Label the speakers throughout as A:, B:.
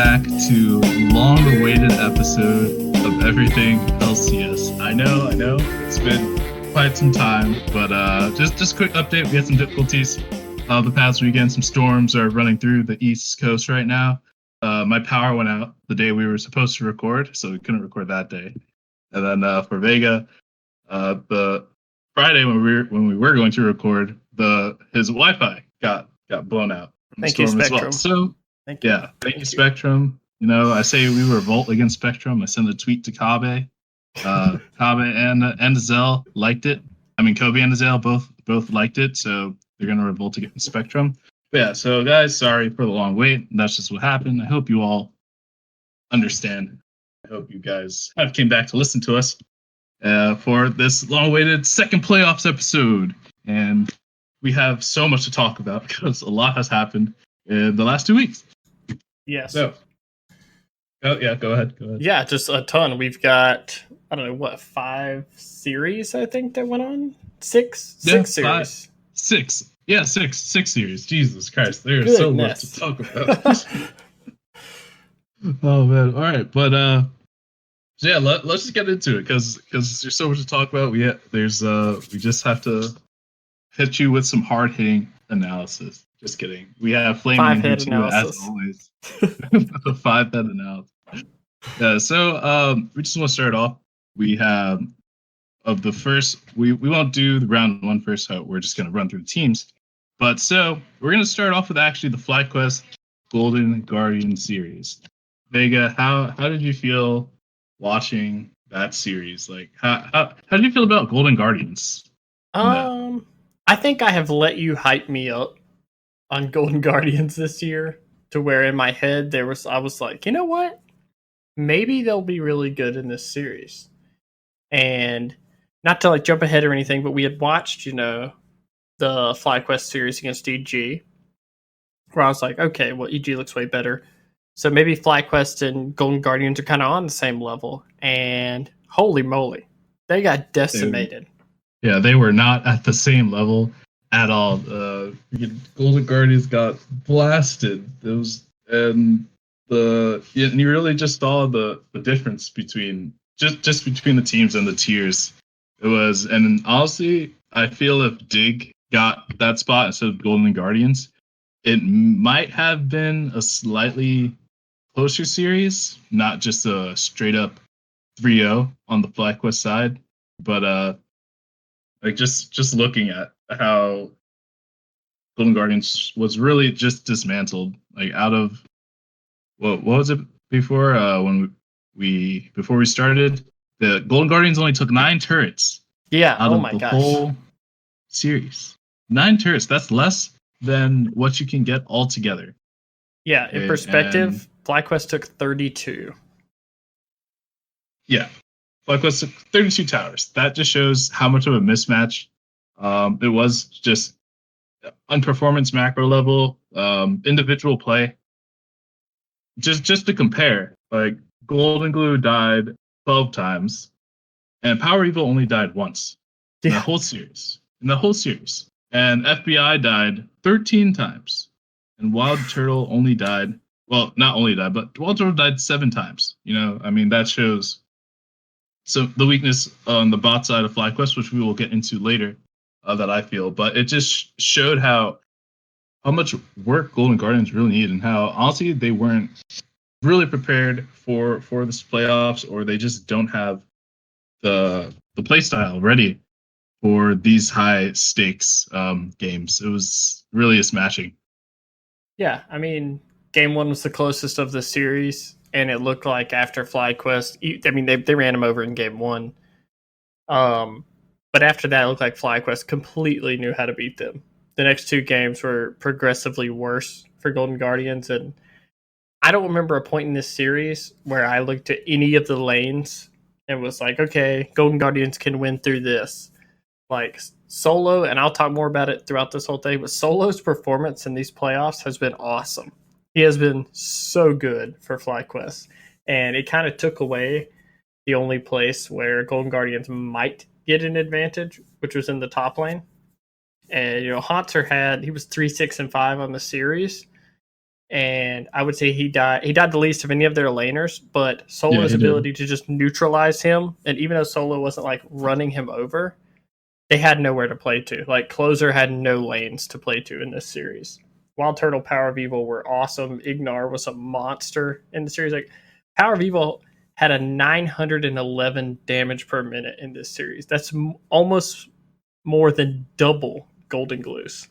A: back to long-awaited episode of Everything LCS. I know, it's been quite some time, but just quick update. We had some difficulties the past weekend. Some storms are running through the East Coast right now. My power went out the day we were supposed to record, so we couldn't record that day. And then for Vega, the Friday when we were going to record, his Wi-Fi got blown out from the storm as well. So thank you, Spectrum. You know, I say we revolt against Spectrum. I sent a tweet to Kabe. Kabe and Zell liked it. I mean, Kobe and Zell both liked it, so they're gonna revolt against Spectrum. But yeah, so guys, sorry for the long wait. That's just what happened. I hope you all understand. I hope you guys have came back to listen to us for this long-awaited second playoffs episode. And we have so much to talk about because a lot has happened in the last 2 weeks.
B: Yes.
A: So, go ahead.
B: Yeah, just a ton. We've got, I don't know, 5 series, I think, that went on? Six series. Six
A: series. Jesus Christ, there's so much to talk about. Oh, man. All right, but so yeah, let's just get into it because there's so much to talk about. We just have to hit you with some hard-hitting analysis. Just kidding. We have Flaming in here too, as always. 5-head analysis. Yeah, so we just want to start off. We have of the first. We won't do the round 1 first. So we're just going to run through the teams. But so we're going to start off with actually the FlyQuest Golden Guardian series. Vega, how did you feel watching that series? Like, how did you feel about Golden Guardians?
B: I think I have let you hype me up on Golden Guardians this year to where in my head I was like, you know what? Maybe they'll be really good in this series. And not to like jump ahead or anything, but we had watched, the FlyQuest series against EG, where I was like, okay, well, EG looks way better. So maybe FlyQuest and Golden Guardians are kind of on the same level. And holy moly, they got decimated.
A: Yeah, they were not at the same level at all. Golden Guardians got blasted. And you really just saw the difference between just between the teams and the tiers. It was, and honestly, I feel if Dig got that spot instead of Golden Guardians, it might have been a slightly closer series, not just a straight up 3-0 on the FlyQuest side, but like just looking at how Golden Guardians was really just dismantled. Like out of what was it before before we started, the Golden Guardians only took 9 turrets.
B: Yeah,
A: out of the whole series. 9 turrets. That's less than what you can get all together.
B: Yeah, in perspective, FlyQuest took 32.
A: Yeah, FlyQuest took 32 towers. That just shows how much of a mismatch it was. Just on performance macro level, individual play. Just to compare, like Golden Glue died 12 times, and Power Evil only died once in the whole series. And FBI died 13 times. And Wild Turtle only died, well, not only died, but Wild Turtle died 7 times. You know, I mean, that shows the weakness on the bot side of FlyQuest, which we will get into later, that I feel. But it just showed how much work Golden Guardians really need and how, honestly, they weren't really prepared for this playoffs, or they just don't have the play style ready for these high stakes games. It was really a smashing.
B: Yeah, I mean, game 1 was the closest of the series, and it looked like after FlyQuest, I mean, they ran them over in game 1. But after that, it looked like FlyQuest completely knew how to beat them. The next 2 games were progressively worse for Golden Guardians, and I don't remember a point in this series where I looked at any of the lanes and was like, okay, Golden Guardians can win through this. Like Solo, and I'll talk more about it throughout this whole thing, but Solo's performance in these playoffs has been awesome. He has been so good for FlyQuest, and it kind of took away the only place where Golden Guardians might get an advantage, which was in the top lane. And Haunter he was 3-6-5 on the series, and I would say he died. He died the least of any of their laners, but
A: Yeah,
B: Solo's
A: he did.
B: ability to just neutralize him, and even though Solo wasn't like running him over, they had nowhere to play to. Like Closer had no lanes to play to in this series. Wild Turtle, Power of Evil were awesome. Ignar was a monster in the series. Like Power of Evil had a 911 damage per minute in this series. That's almost more than double Golden Glue's.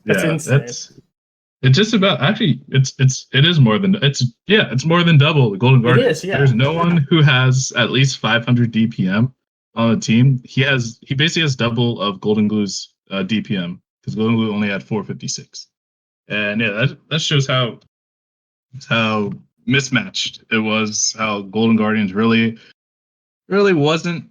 B: That's
A: Yeah,
B: insane.
A: it's just about actually it is more than it's more than double the Golden
B: It is,
A: Guardians.
B: yeah.
A: There's no one who has at least 500 DPM on the team. He basically has double of Golden Glue's DPM because Golden Glue only had 456. And yeah, that shows how mismatched it was. How Golden Guardians really wasn't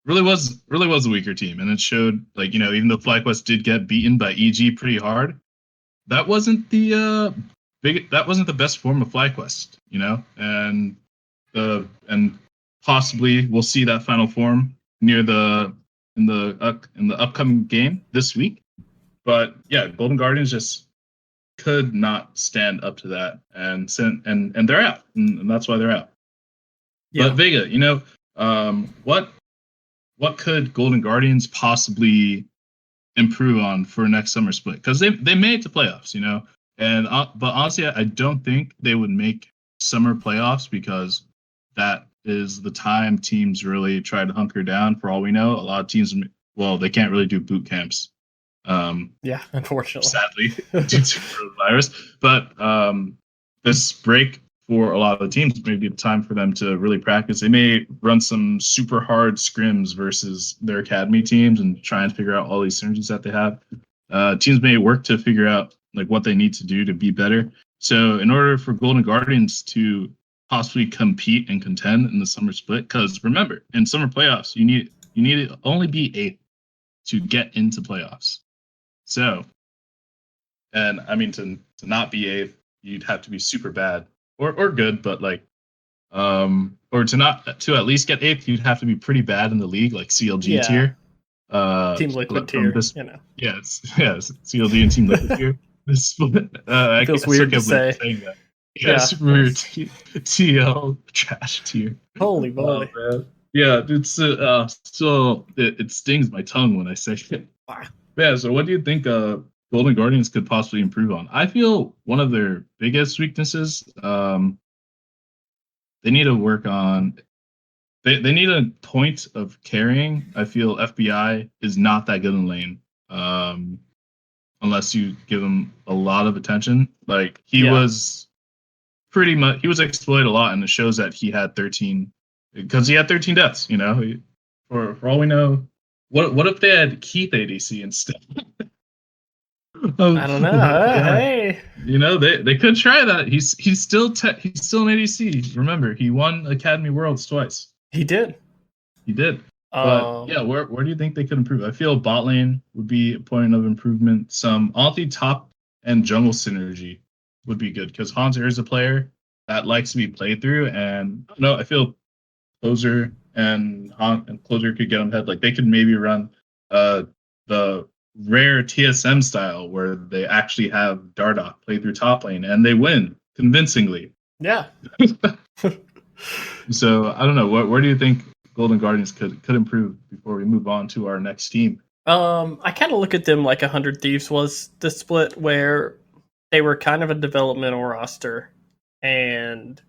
A: really was a weaker team, and it showed. Like even though FlyQuest did get beaten by EG pretty hard, that wasn't the that wasn't the best form of FlyQuest, and possibly we'll see that final form near the in the upcoming game this week. But yeah, Golden Guardians just could not stand up to that, and they're out, and that's why they're out.
B: Yeah.
A: But Vega, what could Golden Guardians possibly improve on for next summer split? Because they made it to playoffs, and but honestly, I don't think they would make summer playoffs because that is the time teams really try to hunker down. For all we know, a lot of teams, well, they can't really do boot camps.
B: Yeah, unfortunately.
A: Sadly, due to coronavirus. But this break for a lot of the teams may be the time for them to really practice. They may run some super hard scrims versus their academy teams and try and figure out all these synergies that they have. Teams may work to figure out like what they need to do to be better. So in order for Golden Guardians to possibly compete and contend in the summer split, because remember, in summer playoffs, you need to only be 8th to get into playoffs. So, and I mean to not be 8th, you'd have to be super bad or good, but like or to at least get 8th, you'd have to be pretty bad in the league, like CLG tier.
B: Team Liquid tier,
A: Yes, CLG and Team Liquid tier. This split.
B: It feels weird to say.
A: Saying that. Yeah, super weird. TL trash tier.
B: Holy moly.
A: Man. Yeah, it's so it stings my tongue when I say it.
B: Wow.
A: Yeah, so what do you think Golden Guardians could possibly improve on? I feel one of their biggest weaknesses, they need to work on. They need a point of carrying. I feel FBI is not that good in lane, unless you give him a lot of attention. Like he was pretty much, he was exploited a lot, and it shows that he had 13 because he had 13 deaths. For all we know, what if they had Keith ADC instead?
B: I don't know. Hey,
A: they could try that. He's still an ADC. Remember, he won Academy Worlds twice.
B: He did.
A: But yeah, where do you think they could improve? I feel bot lane would be a point of improvement. Some honestly top and jungle synergy would be good because Haunter is a player that likes to be played through, and I feel Closer and Closer could get them head. Like they could maybe run the rare TSM style where they actually have Dardoch play through top lane and they win convincingly.
B: Yeah.
A: So I don't know. Where do you think Golden Guardians could improve before we move on to our next team?
B: I kind of look at them like 100 Thieves was the split where they were kind of a developmental roster, and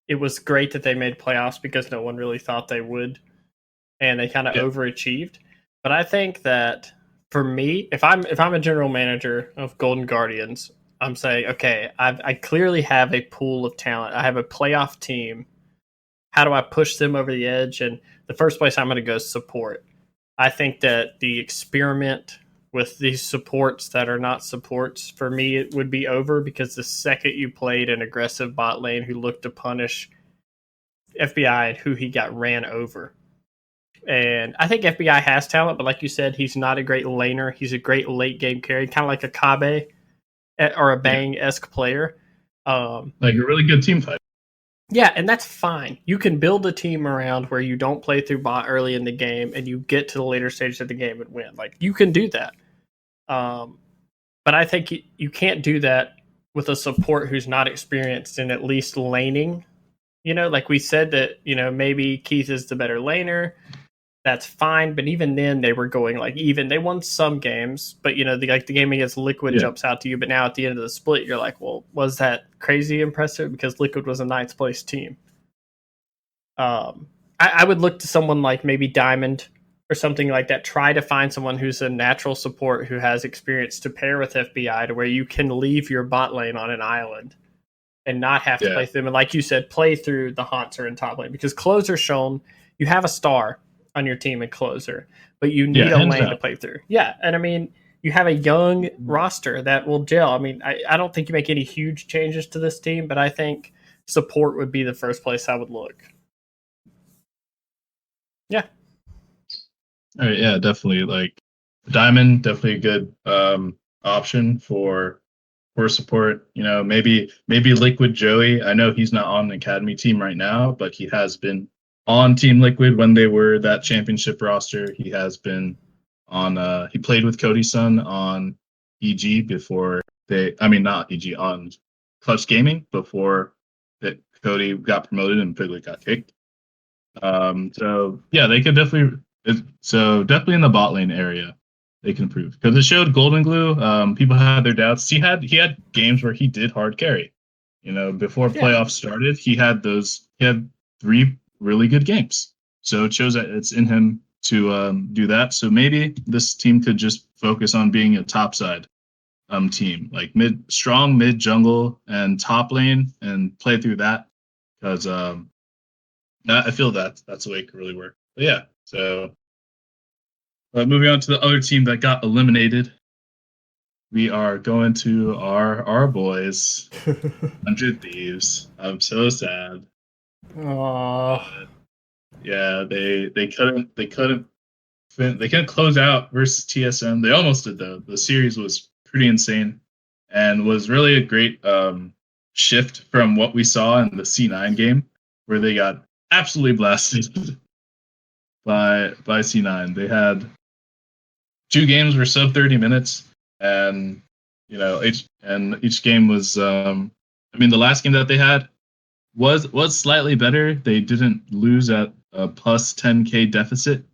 B: it was great that they made playoffs because no one really thought they would, and they kind of overachieved. But I think that for me, if I'm a general manager of Golden Guardians, I'm saying, okay, I clearly have a pool of talent. I have a playoff team. How do I push them over the edge? And the first place I'm going to go is support. I think that the experiment with these supports that are not supports, for me, it would be over because the second you played an aggressive bot lane who looked to punish FBI and who he got ran over. And I think FBI has talent, but like you said, he's not a great laner. He's a great late game carry, kind of like a Kabe or a Bang-esque player.
A: Like a really good team fight.
B: Yeah, and that's fine. You can build a team around where you don't play through bot early in the game and you get to the later stages of the game and win. Like, you can do that. But I think you can't do that with a support who's not experienced in at least laning. Like we said that, maybe Keith is the better laner. That's fine, but even then they were going like even. They won some games, but the game against Liquid jumps out to you. But now at the end of the split, you're like, well, was that crazy impressive? Because Liquid was a ninth place team. I would look to someone like maybe Diamond or something like that. Try to find someone who's a natural support who has experience to pair with FBI to where you can leave your bot lane on an island and not have to play through them. And like you said, play through the Haunter in top lane, because Closer shown you have a star on your team in Closer, but you need a lane to play through. Yeah, and I mean, you have a young roster that will gel. I mean, I don't think you make any huge changes to this team, but I think support would be the first place I would look. Yeah.
A: All right, yeah, definitely. Like Diamond, definitely a good option for support. Maybe Liquid Joey. I know he's not on the academy team right now, but he has been on Team Liquid when they were that championship roster. He has been on. He played with Cody's son on EG before not EG, on Clutch Gaming before that Cody got promoted and Piglet got kicked. So yeah, they could definitely. So definitely in the bot lane area, they can improve, because it showed Golden Glue. People had their doubts. He had games where he did hard carry. Before playoffs started, he had 3 really good games. So it shows that it's in him to do that. So maybe this team could just focus on being a topside team, like strong mid jungle and top lane, and play through that, because I feel that's the way it could really work. But yeah, so moving on to the other team that got eliminated, we are going to our boys, 100 Thieves. I'm so sad.
B: Aww.
A: Yeah, they couldn't close out versus TSM. They almost did, though. The series was pretty insane, and was really a great shift from what we saw in the C9 game, where they got absolutely blasted by C9. They had 2 games were sub 30 minutes, and each game was the last game that they had was slightly better. They didn't lose at a plus 10k deficit,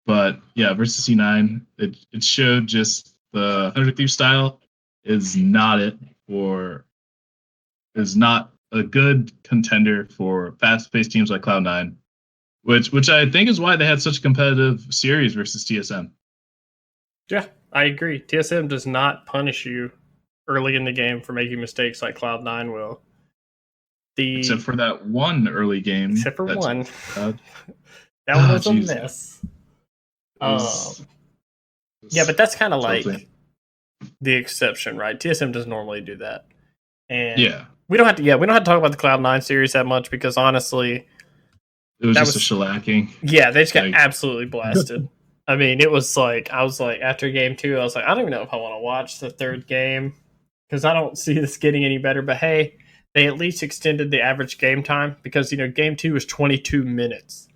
A: but yeah, versus C9, it showed just the 100 Thieves style is not a good contender for fast-paced teams like Cloud9, which I think is why they had such a competitive series versus TSM.
B: Yeah, I agree. TSM does not punish you early in the game for making mistakes like Cloud9 will.
A: Except for that one early game.
B: Except for one. That was a mess. Yeah, but that's kind of like the exception, right? TSM doesn't normally do that. And
A: yeah.
B: We don't have to talk about the Cloud9 series that much, because honestly,
A: it was just a shellacking.
B: Yeah, they just got absolutely blasted. I mean, it was like, I was like, after game 2, I was like, I don't even know if I want to watch the third game, because I don't see this getting any better. But hey, they at least extended the average game time, because game 2 was 22 minutes,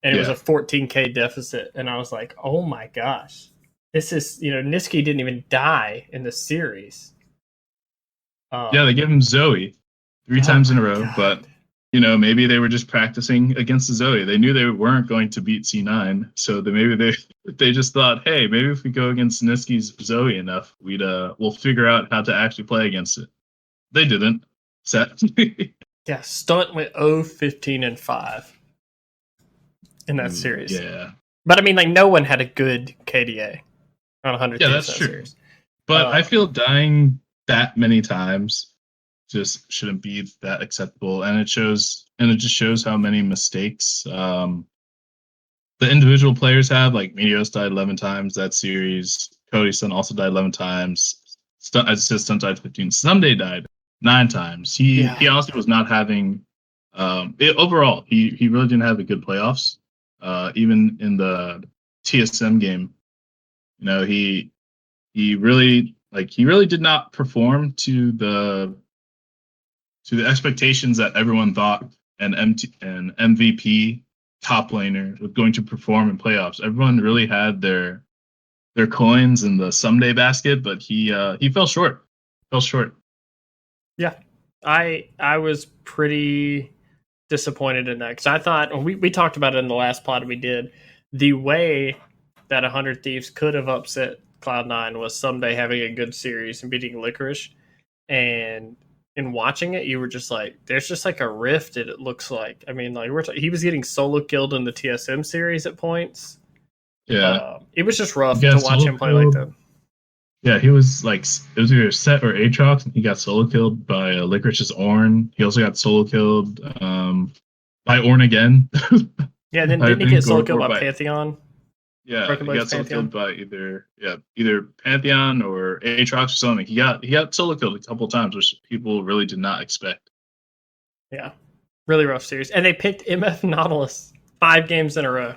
B: and it was a 14k deficit, and I was like, oh my gosh, this is Niski didn't even die in the series.
A: Yeah, they gave him Zoe 3 times in a row, but maybe they were just practicing against the Zoe. They knew they weren't going to beat C9, so maybe they just thought, hey, maybe if we go against Niski's Zoe enough, we'll figure out how to actually play against it. They didn't. Set.
B: Yeah, Stunt went 0-15-5 in that series.
A: Yeah,
B: but I mean, like, no one had a good KDA on 100.
A: Yeah, that's true. Series. But I feel dying that many times just shouldn't be that acceptable, and it just shows how many mistakes the individual players have. Like Meteos died 11 times that series. Cody's son also died 11 times. Stunt died 15. Someday died 9 times. He honestly was not having overall. He really didn't have a good playoffs. Even in the TSM game, he really did not perform to the expectations that everyone thought an MVP top laner was going to perform in playoffs. Everyone really had their coins in the someday basket, but he fell short.
B: Yeah, I was pretty disappointed in that because I thought we talked about it in the last pod we did. The way that 100 Thieves could have upset Cloud9 was someday having a good series and beating Licorice. And in watching it, you were just like, there's just like a rift. It looks like. I mean, like he was getting solo killed in the TSM series at points.
A: Yeah,
B: It was just
A: he
B: rough
A: got
B: to watch
A: solo
B: him play like
A: killed.
B: that.
A: Yeah, he was like it was either Set or Aatrox, and he got solo killed by Licorice's Ornn. He also got solo killed by Ornn again.
B: Yeah, and then
A: I
B: didn't he get
A: think,
B: solo killed
A: or
B: by
A: by
B: Pantheon?
A: yeah,
B: Broken
A: he
B: Blade's
A: got solo
B: Pantheon?
A: killed by either Pantheon or Aatrox or something. He got solo killed a couple times, which people really did not expect.
B: Yeah, really rough series. And they picked MF Nautilus 5 games in a row.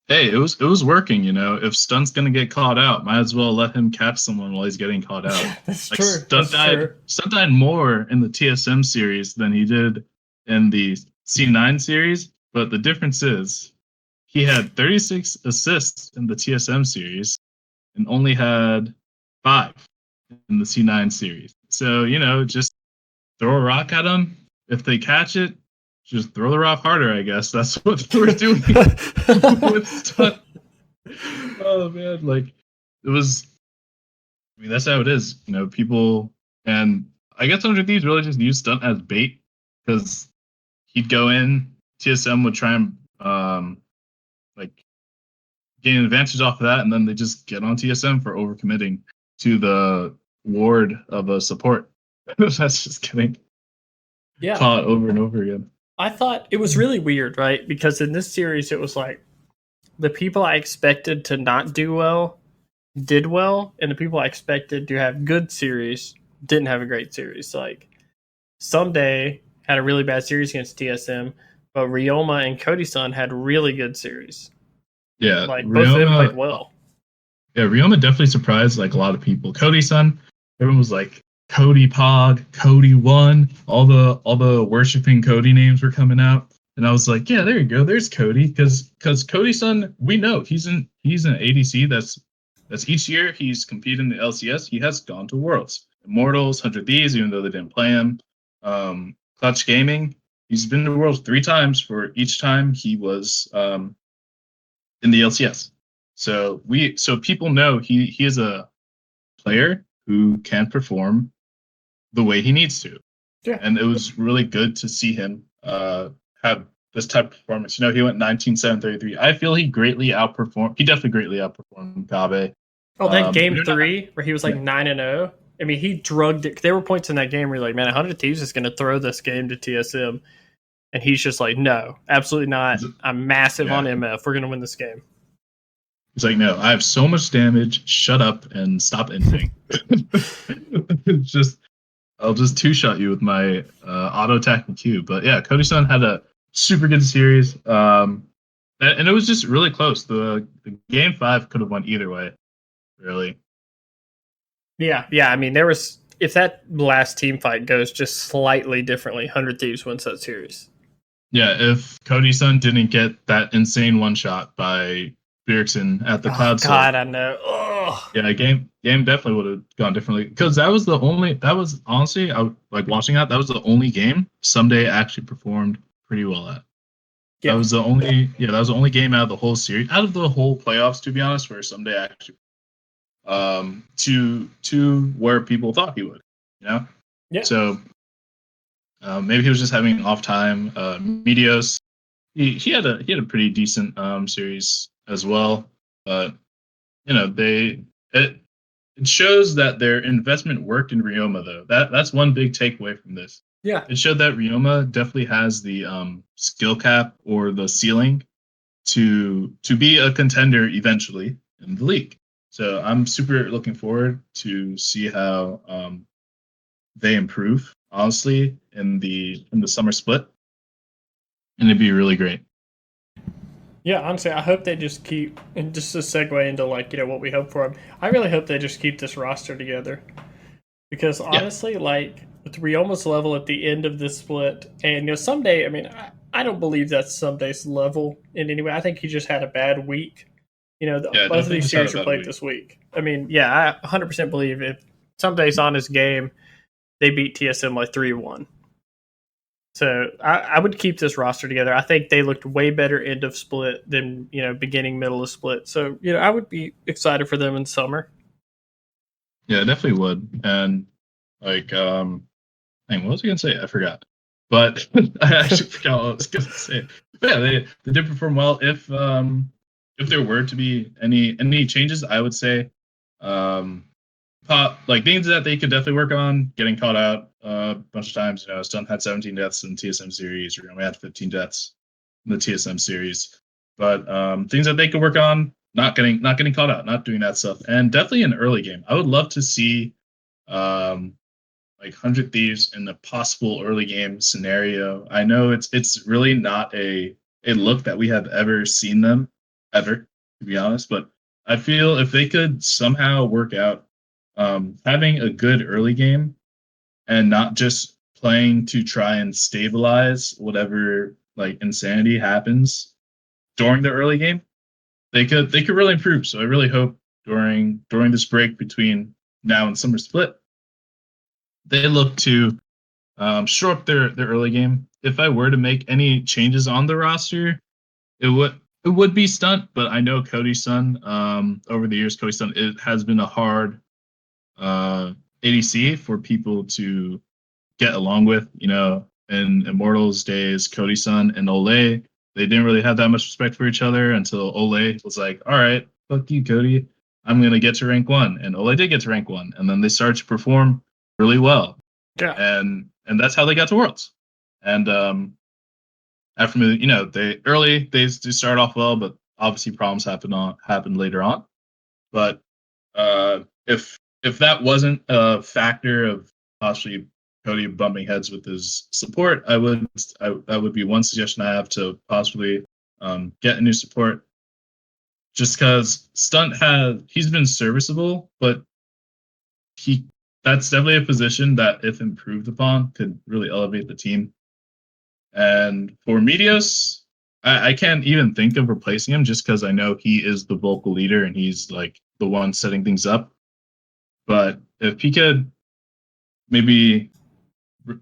A: Hey, it was working, you know. If Stunt's gonna get caught out, might as well let him catch someone while he's getting caught out.
B: That's
A: Like
B: true. That's true.
A: Stunt died more in the TSM series than he did in the C9 series, but the difference is he had 36 assists in the TSM series and only had 5 in the C9 series. So, you know, just throw a rock at them. If they catch it, just throw the rock harder, I guess. That's what we're doing with Stunt. Oh man, like it was. I mean, that's how it is. You know, people, and I guess 100 Thieves really just used Stunt as bait because he'd go in, TSM would try and like gain advantage off of that, and then they just get on TSM for overcommitting to the ward of a support. That's just getting caught over and over again.
B: I thought it was really weird, right? Because in this series, it was like the people I expected to not do well did well, and the people I expected to have good series didn't have a great series. Like Someday had a really bad series against TSM, but Ryoma and Cody Sun had really good series.
A: Yeah,
B: Like both of them
A: Ryoma.
B: played well.
A: Yeah, Ryoma definitely surprised like a lot of people. Cody Sun, everyone was like Cody Pog, Cody One, all the worshiping Cody names were coming out, and I was like, yeah, there you go, there's Cody, because Cody Sun, we know he's an ADC that's each year he's competed in the LCS. He has gone to Worlds, Immortals, 100 Thieves, even though they didn't play him. Clutch Gaming, he's been to Worlds 3 times for each time he was in the LCS. So people know he is a player who can perform the way he needs to.
B: Yeah.
A: And it was really good to see him have this type of performance. You know, he went 19-7-33. I feel he greatly outperformed. He definitely greatly outperformed Gabe.
B: Oh, that game
A: not-
B: 3 where he was like 9-0. I mean, he drugged it. There were points in that game where you're like, man, 100 Thieves is going to throw this game to TSM. And he's just like, no, absolutely not. I'm massive on MF. We're going to win this game.
A: He's like, no, I have so much damage. Shut up and stop inting. It's just, I'll just two-shot you with my auto attack and Q. But yeah, Cody Sun had a super good series. And it was just really close. The game 5 could have went either way, really.
B: Yeah. I mean, there was, if that last team fight goes just slightly differently, 100 Thieves wins that series.
A: Yeah, if Cody Sun didn't get that insane one shot by Bjergsen at the Cloud Soul.
B: God, I know. Ugh.
A: Yeah, game definitely would have gone differently, because that was honestly, I like watching that was the only game Someday actually performed pretty well at. Yeah. That was the only game out of the whole series, out of the whole playoffs, to be honest, where Someday actually to where people thought he would, you know?
B: Yeah.
A: So maybe he was just having off time. Meteos, he had a pretty decent series as well, but you know, it shows that their investment worked in Ryoma, though. That's one big takeaway from this.
B: Yeah,
A: it showed that Ryoma definitely has the skill cap or the ceiling to be a contender eventually in the league. So I'm super looking forward to see how they improve, honestly, in the summer split, and it'd be really great.
B: Yeah, honestly, I hope they just keep, and just to segue into like, you know, what we hope for them, I really hope they just keep this roster together. Because honestly, like, with Ryoma's level at the end of this split, and, you know, Someday, I mean, I don't believe that's Someday's level in any way. I think he just had a bad week. You know, both of these series were played this week. I mean, yeah, I 100% believe if Someday's on his game, they beat TSM like 3-1. So I would keep this roster together. I think they looked way better end of split than beginning middle of split. So I would be excited for them in summer.
A: Yeah, I definitely would. And like, what was I gonna say? I forgot. But I actually forgot what I was gonna say. But yeah, they did perform well. If there were to be any changes, I would say like things that they could definitely work on. Getting caught out a bunch of times. Stun had 17 deaths in the TSM series. We only had 15 deaths in the TSM series. But things that they could work on, not getting caught out, not doing that stuff, and definitely an early game. I would love to see like 100 Thieves in a possible early game scenario. I know it's really not a look that we have ever seen them ever, to be honest. But I feel if they could somehow work out having a good early game and not just playing to try and stabilize whatever like insanity happens during the early game, they could really improve. So I really hope during this break between now and summer split, they look to shore up their early game. If I were to make any changes on the roster, it would be Stunt, but I know Cody Sun. Over the years, Cody Sun it has been a hard ADC for people to get along with. In Immortals days, Cody Sun and Ole, they didn't really have that much respect for each other until Ole was like, "All right, fuck you, Cody. I'm gonna get to rank 1," and Ole did get to rank 1, and then they started to perform really well.
B: Yeah.
A: And that's how they got to Worlds. And after they start off well, but obviously problems happened later on. But if that wasn't a factor of possibly Cody bumping heads with his support, that would be one suggestion I have to possibly get a new support. Just because Stunt he's been serviceable, but that's definitely a position that, if improved upon, could really elevate the team. And for Meteos, I can't even think of replacing him just because I know he is the vocal leader and he's like the one setting things up. But if he could maybe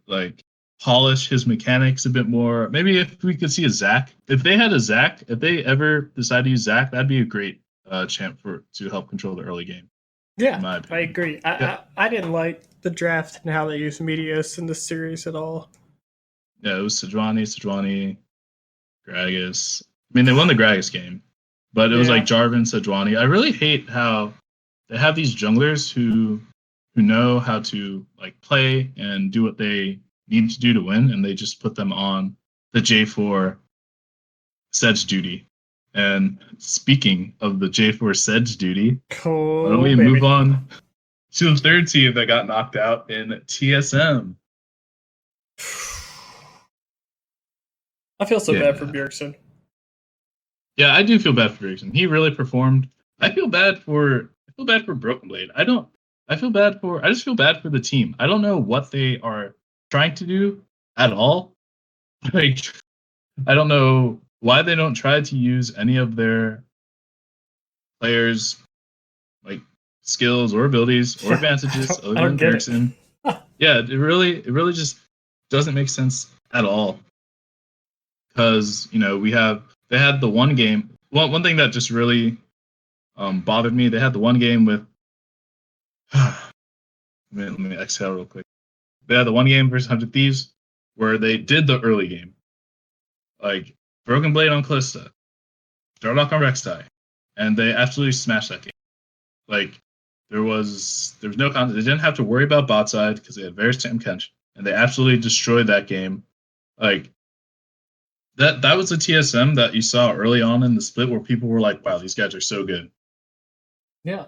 A: like polish his mechanics a bit more, maybe if we could see a Zac, if they ever decide to use Zac, that'd be a great champ to help control the early game.
B: Yeah, I agree. I didn't like the draft and how they used Meteos in this series at all.
A: Yeah, it was Sejuani, Gragas. I mean, they won the Gragas game, but it was like Jarvan, Sejuani. I really hate how they have these junglers who know how to like play and do what they need to do to win, and they just put them on the J4 Sedge duty. And speaking of the J4 Sedge duty, why don't we move on to the third team that got knocked out in TSM?
B: I feel so bad for Bjergsen.
A: Yeah, I do feel bad for Bjergsen. He really performed. I feel bad for Broken Blade. I just feel bad for the team. I don't know what they are trying to do at all. Like, I don't know why they don't try to use any of their players' like skills or abilities or advantages other than Bjergsen. Yeah, it really just doesn't make sense at all. Because they had the one game. Well, one thing that just really bothered me, they had the one game with. Let me exhale real quick. They had the one game versus 100 Thieves where they did the early game, like Broken Blade on Kalista, Dardoch on Rek'Sai, and they absolutely smashed that game. Like there was no content. They didn't have to worry about bot side because they had Varus and Kench, and they absolutely destroyed that game. Like. That was a TSM that you saw early on in the split where people were like, "Wow, these guys are so good."
B: Yeah.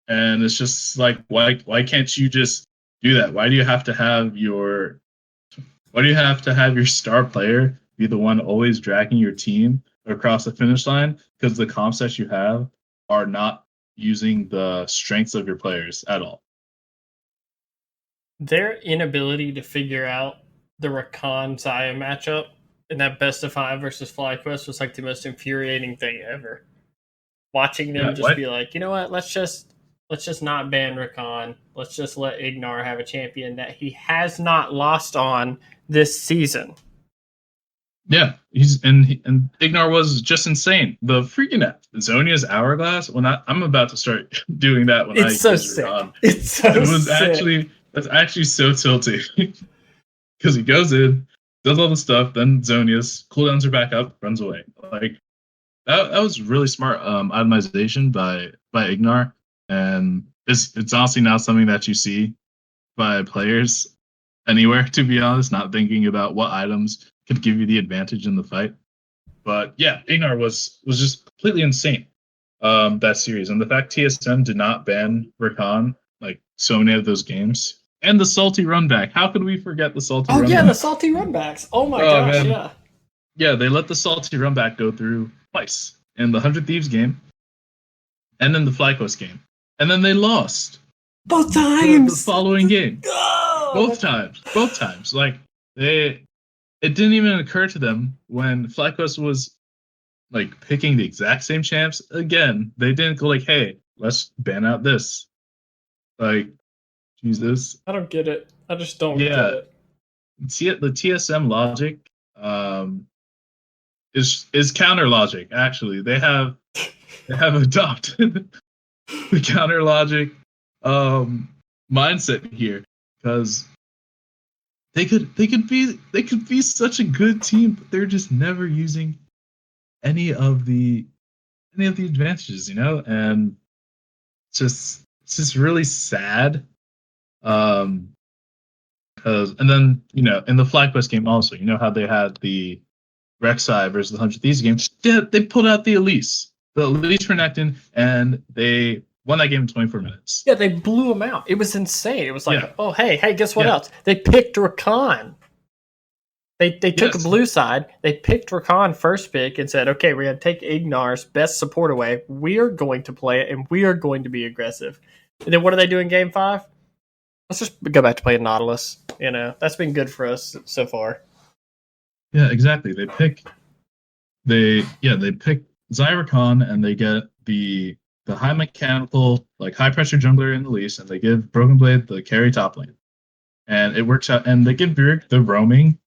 A: And it's just like, why can't you just do that? Why do you have to have your star player be the one always dragging your team across the finish line? Because the comps that you have are not using the strengths of your players at all.
B: Their inability to figure out the Rakan Zaya matchup in that best of 5 versus FlyQuest was like the most infuriating thing ever. Watching them be like, you know what, let's just let's just not ban Rakan. Let's just let Ignar have a champion that he has not lost on this season.
A: Yeah, and Ignar was just insane. The freaking Zonia's hourglass. When I'm about to start doing that when I
B: It's so
A: use
B: sick.
A: Rakan.
B: It's so
A: It was
B: sick.
A: that's actually so tilting because he goes in, does all the stuff, then Zonia's cooldowns are back up, runs away. Like that was really smart itemization by Ignar, and it's honestly not something that you see by players anywhere. To be honest, not thinking about what items could give you the advantage in the fight. But yeah, Ignar was just completely insane that series, and the fact TSM did not ban Rakan like so many of those games, and the salty runback. How could we forget the salty
B: Oh yeah, the
A: runback?
B: salty runbacks. Oh my
A: Oh
B: gosh,
A: man,
B: yeah.
A: yeah, they let the salty runback go through twice in the 100 Thieves game and in the FlyQuest game, and then they lost
B: Both
A: the
B: times.
A: following game.
B: Oh,
A: Both times. Both times. Like they it didn't even occur to them when FlyQuest was like picking the exact same champs again. They didn't go like, hey, let's ban out this. Like, Jesus.
B: I don't get it. I just don't get
A: Yeah.
B: it.
A: The TSM logic is counter logic, actually. They have adopted the counter logic mindset here because they could be such a good team, but they're just never using any of the advantages, and it's just really sad. Um, because and then in the FlyQuest game also, how they had the Rek'Sai versus the 100 Thieves game. Yeah, they pulled out the Elise Renekton, and they won that game in 24 minutes.
B: Yeah, they blew him out. It was insane. It was like,
A: Yeah,
B: oh hey, guess what
A: yeah,
B: else? They picked Rakan. They took a
A: yes,
B: blue side. They picked Rakan first pick and said, okay, we're going to take Ignar's best support away. We are going to play it, and we are going to be aggressive. And then what do they do in Game 5? Let's just go back to playing Nautilus. That's been good for us so far.
A: yeah, exactly. They pick Zyrakan, and they get the high mechanical, like high pressure jungler in the least, and they give Broken Blade the carry top lane, and it works out. And they give Bjerg the roaming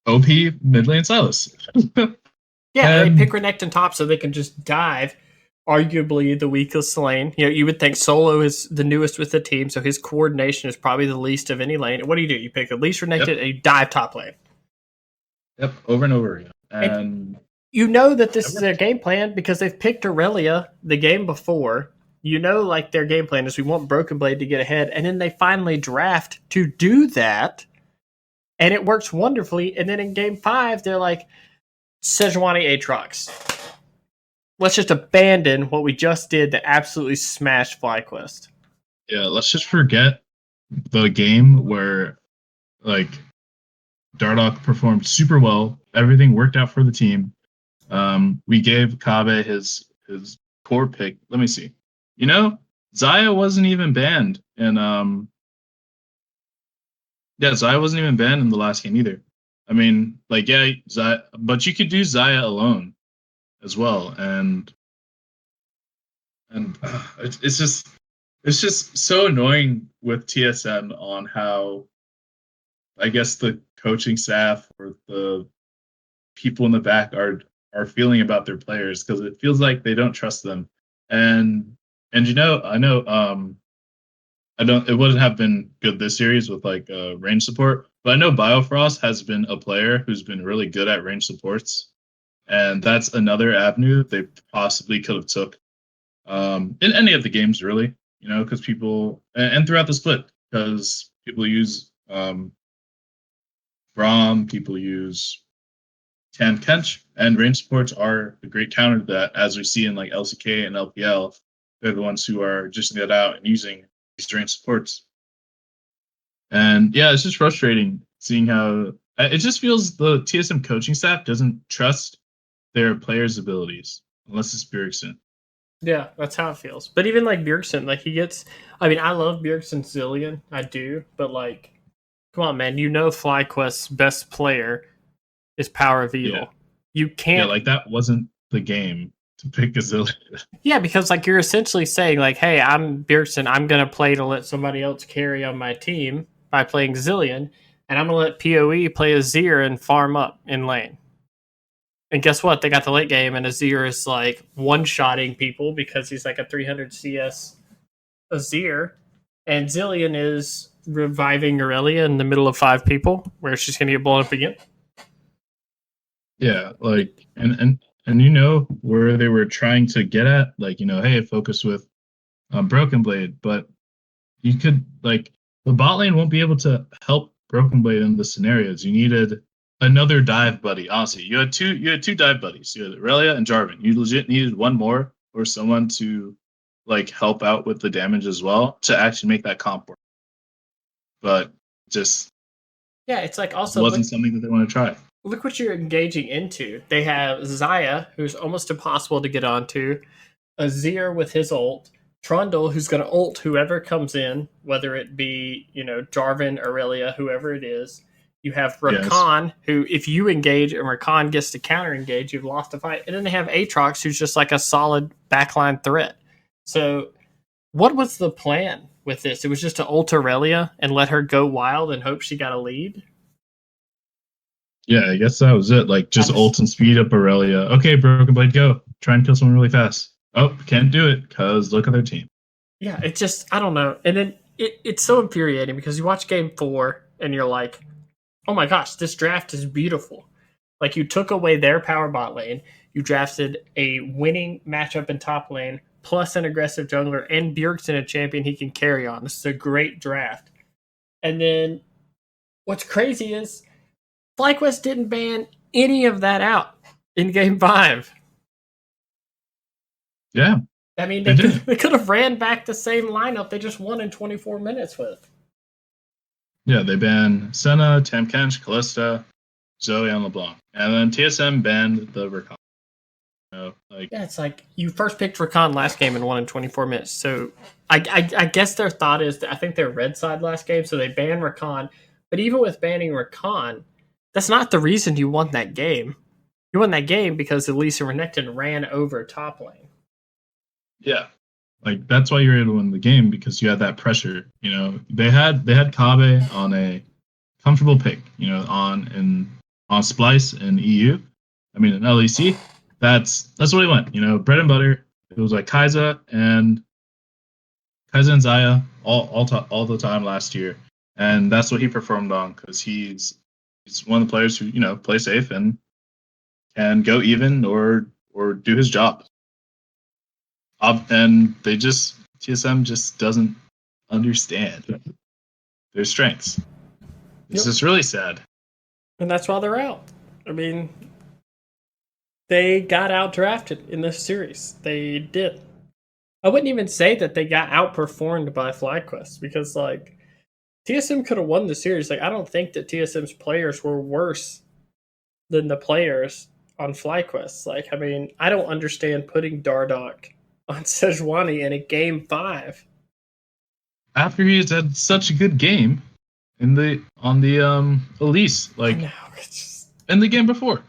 A: OP mid lane Silas.
B: Yeah, they pick
A: And
B: Renekton top so they can just dive arguably the weakest lane. You would think Solo is the newest with the team, so his coordination is probably the least of any lane. And what do? You pick the least Renekton
A: yep,
B: and you dive top lane.
A: yep, over and over again.
B: And
A: And
B: you know that this
A: it
B: is their
A: worked.
B: game plan because they've picked Aurelia the game before. Like their game plan is we want Broken Blade to get ahead, and then they finally draft to do that, and it works wonderfully. And then in game 5, they're like, Sejuani Aatrox. Let's just abandon what we just did to absolutely smash FlyQuest.
A: Yeah, let's just forget the game where like Dardoch performed super well. Everything worked out for the team. We gave Kabe his core pick. Let me see. Zaya wasn't even banned in yeah, Zaya wasn't even banned in the last game either. I mean, like yeah, Zaya, but you could do Zaya alone as well, and it's just so annoying with TSM on how I guess the coaching staff or the people in the back are feeling about their players because it feels like they don't trust them. And I know I don't it wouldn't have been good this series with like range support, but I know Biofrost has been a player who's been really good at range supports, and that's another avenue they possibly could have took in any of the games really, because people and throughout the split because people use Braum, people use Tan Kench, and range supports are a great counter to that, as we see in like LCK and LPL. They're the ones who are just that out and using these range supports. And yeah, it's just frustrating seeing how it just feels the TSM coaching staff doesn't trust their players' abilities unless it's Bjergsen.
B: Yeah, that's how it feels. But even like Bjergsen, like he gets. I mean, I love Bjergsen Zillion, I do, but like, come on, man, FlyQuest's best player is Power of
A: Yeah,
B: Evil. You
A: yeah,
B: can't.
A: like that wasn't the game. to pick a Zillion.
B: Yeah, because like you're essentially saying like, hey, I'm Bjergsen, I'm gonna play to let somebody else carry on my team by playing Zillion, and I'm gonna let PoE play Azir and farm up in lane. And guess what? They got the late game, and Azir is like one-shotting people because he's like a 300 CS Azir, and Zillion is reviving Aurelia in the middle of 5 people, where she's gonna get blown up again.
A: Yeah, like and you know where they were trying to get at, like, you know, hey, focus with Broken Blade, but you could like the bot lane won't be able to help Broken Blade in the scenarios. You needed another dive buddy. Honestly, you had two dive buddies. You had Aurelia and Jarvan. You legit needed one more or someone to like help out with the damage as well to actually make that comp work. But just
B: Yeah, it's like also
A: wasn't something that they want to try.
B: look what you're engaging into. They have Xayah, who's almost impossible to get onto, Azir with his ult, Trundle, who's going to ult whoever comes in, whether it be, you know, Jarvan, Aurelia, whoever it is. You have Rakan, who, if you engage and Rakan gets to counter engage, you've lost a fight. And then they have Aatrox, who's just like a solid backline threat. So, what was the plan with this? It was just to ult Aurelia and let her go wild and hope she got a lead?
A: Yeah, I guess that was it. Like, just ult and speed up Aurelia. Okay, Broken Blade, go. Try and kill someone really fast. Oh, can't do it because look at their team.
B: Yeah, it just, I don't know. And then it's so infuriating because you watch game 4 and you're like, oh my gosh, this draft is beautiful. Like, you took away their power bot lane, you drafted a winning matchup in top lane, plus an aggressive jungler, and Bjergsen, a champion he can carry on. This is a great draft. And then what's crazy is FlyQuest didn't ban any of that out in game 5.
A: Yeah.
B: I mean, they could have ran back the same lineup they just won in 24 minutes with.
A: Yeah, they banned Senna, Tamkench, Kalista, Zoe, and LeBlanc. And then TSM banned the Rakan. You know, like,
B: yeah, it's like you first picked Rakan last game and won in 24 minutes. So I guess their thought is that I think they're red side last game, so they banned Rakan. But even with banning Rakan, that's not the reason you won that game. You won that game because Elise and Renekton ran over top lane.
A: Yeah. Like, that's why you're able to win the game, because you had that pressure. You know, they had Kabe on a comfortable pick, you know, on Splice in EU. I mean, in LEC, that's what he went. You know, bread and butter. It was like Kai'Sa and Xayah all the time last year, and that's what he performed on because he's one of the players who, you know, play safe and can go even or do his job. And TSM just doesn't understand their strengths. It's just really sad.
B: And that's why they're out. I mean, they got out drafted in this series. They did. I wouldn't even say that they got outperformed by FlyQuest because, like, TSM could have won the series. Like, I don't think that TSM's players were worse than the players on FlyQuest. Like, I mean, I don't understand putting Dardoch on Sejuani in a game 5
A: after he's had such a good game on the Elise, like, in the game before.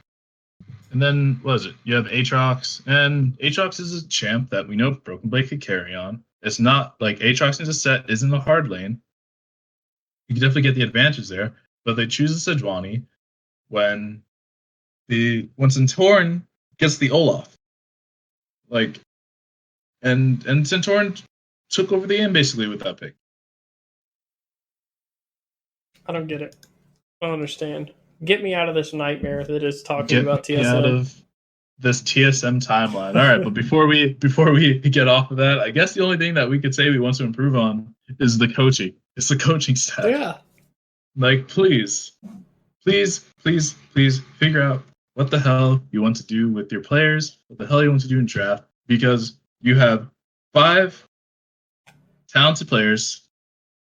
A: And then what was it? You have Aatrox, and Aatrox is a champ that we know Broken Blade could carry on. It's not like Aatrox is a set, isn't the hard lane. You can definitely get the advantage there, but they choose a Sejuani when Centaurn gets the Olaf. Like, and Centaurn took over the game basically with that pick.
B: I don't get it. I don't understand. Get me out of this nightmare that is talking about TSM.
A: Get out of this TSM timeline. All right, but before we get off of that, I guess the only thing that we could say we want to improve on is the coaching. It's the coaching staff.
B: Yeah.
A: Like, please figure out what the hell you want to do with your players, what the hell you want to do in draft, because you have 5 talented players,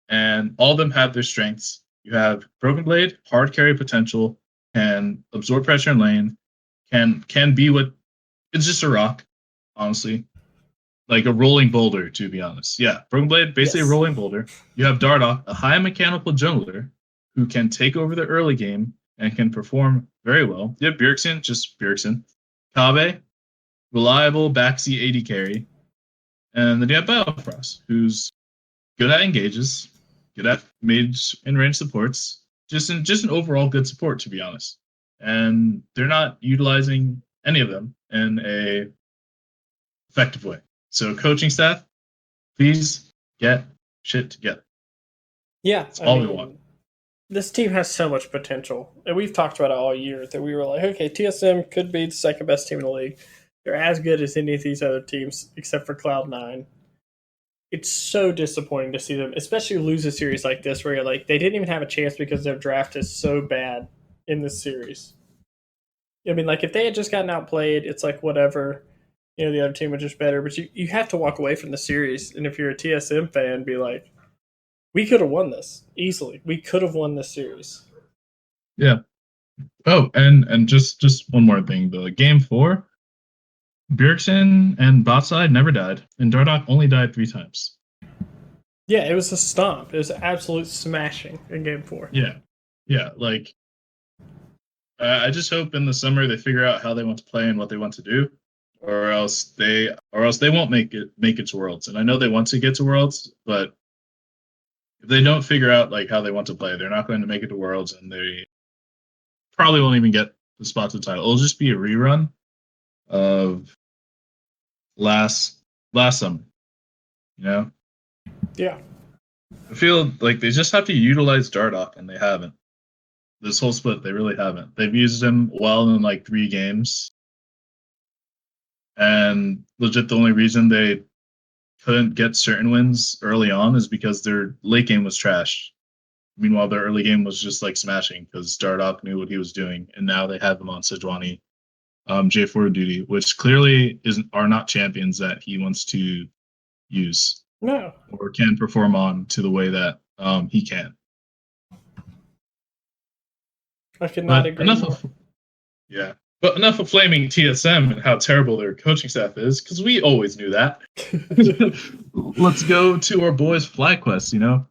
A: and all of them have their strengths. You have Broken Blade, hard carry potential, can absorb pressure in lane, can be what it's just a rock, honestly. Like a rolling boulder, to be honest. Yeah, Broken Blade, basically a rolling boulder. You have Dardoch, a high mechanical jungler who can take over the early game and can perform very well. You have Bjergsen, just Bjergsen. Kabe, reliable backseat AD carry. And then you have Biofrost, who's good at engages, good at mage and range supports, just an overall good support, to be honest. And they're not utilizing any of them in a effective way. So coaching staff, please get shit together.
B: Yeah,
A: That's all we want.
B: This team has so much potential, and we've talked about it all year. That we were like, okay, TSM could be the second best team in the league. They're as good as any of these other teams, except for Cloud9. It's so disappointing to see them, especially lose a series like this, where you're like, they didn't even have a chance because their draft is so bad in this series. I mean, like, if they had just gotten outplayed, it's like, whatever. You know, the other team was just better. But you have to walk away from the series. And if you're a TSM fan, be like, we could have won this easily. We could have won this series.
A: Yeah. Oh, and just one more thing. The game 4, Bjergsen and Botside never died, and Dardoch only died 3 times.
B: Yeah, it was a stomp. It was an absolute smashing in game 4.
A: Yeah. Like, I just hope in the summer they figure out how they want to play and what they want to do, or else they won't make it to Worlds. And I know they want to get to Worlds, but if they don't figure out like how they want to play, they're not going to make it to Worlds, and they probably won't even get the spot to the title. It'll just be a rerun of last summer. You know?
B: Yeah.
A: I feel like they just have to utilize Dardoch, and they haven't. This whole split, they really haven't. They've used him well in like 3 games. And legit, the only reason they couldn't get certain wins early on is because their late game was trash. Meanwhile, their early game was just like smashing because Dardoch knew what he was doing, and now they have him on Sejuani J4 duty, which clearly are not champions that he wants to use.
B: No.
A: Or can perform on to the way that he can.
B: I could not agree more.
A: But enough of flaming TSM and how terrible their coaching staff is, because we always knew that. Let's go to our boys FlyQuest, you know?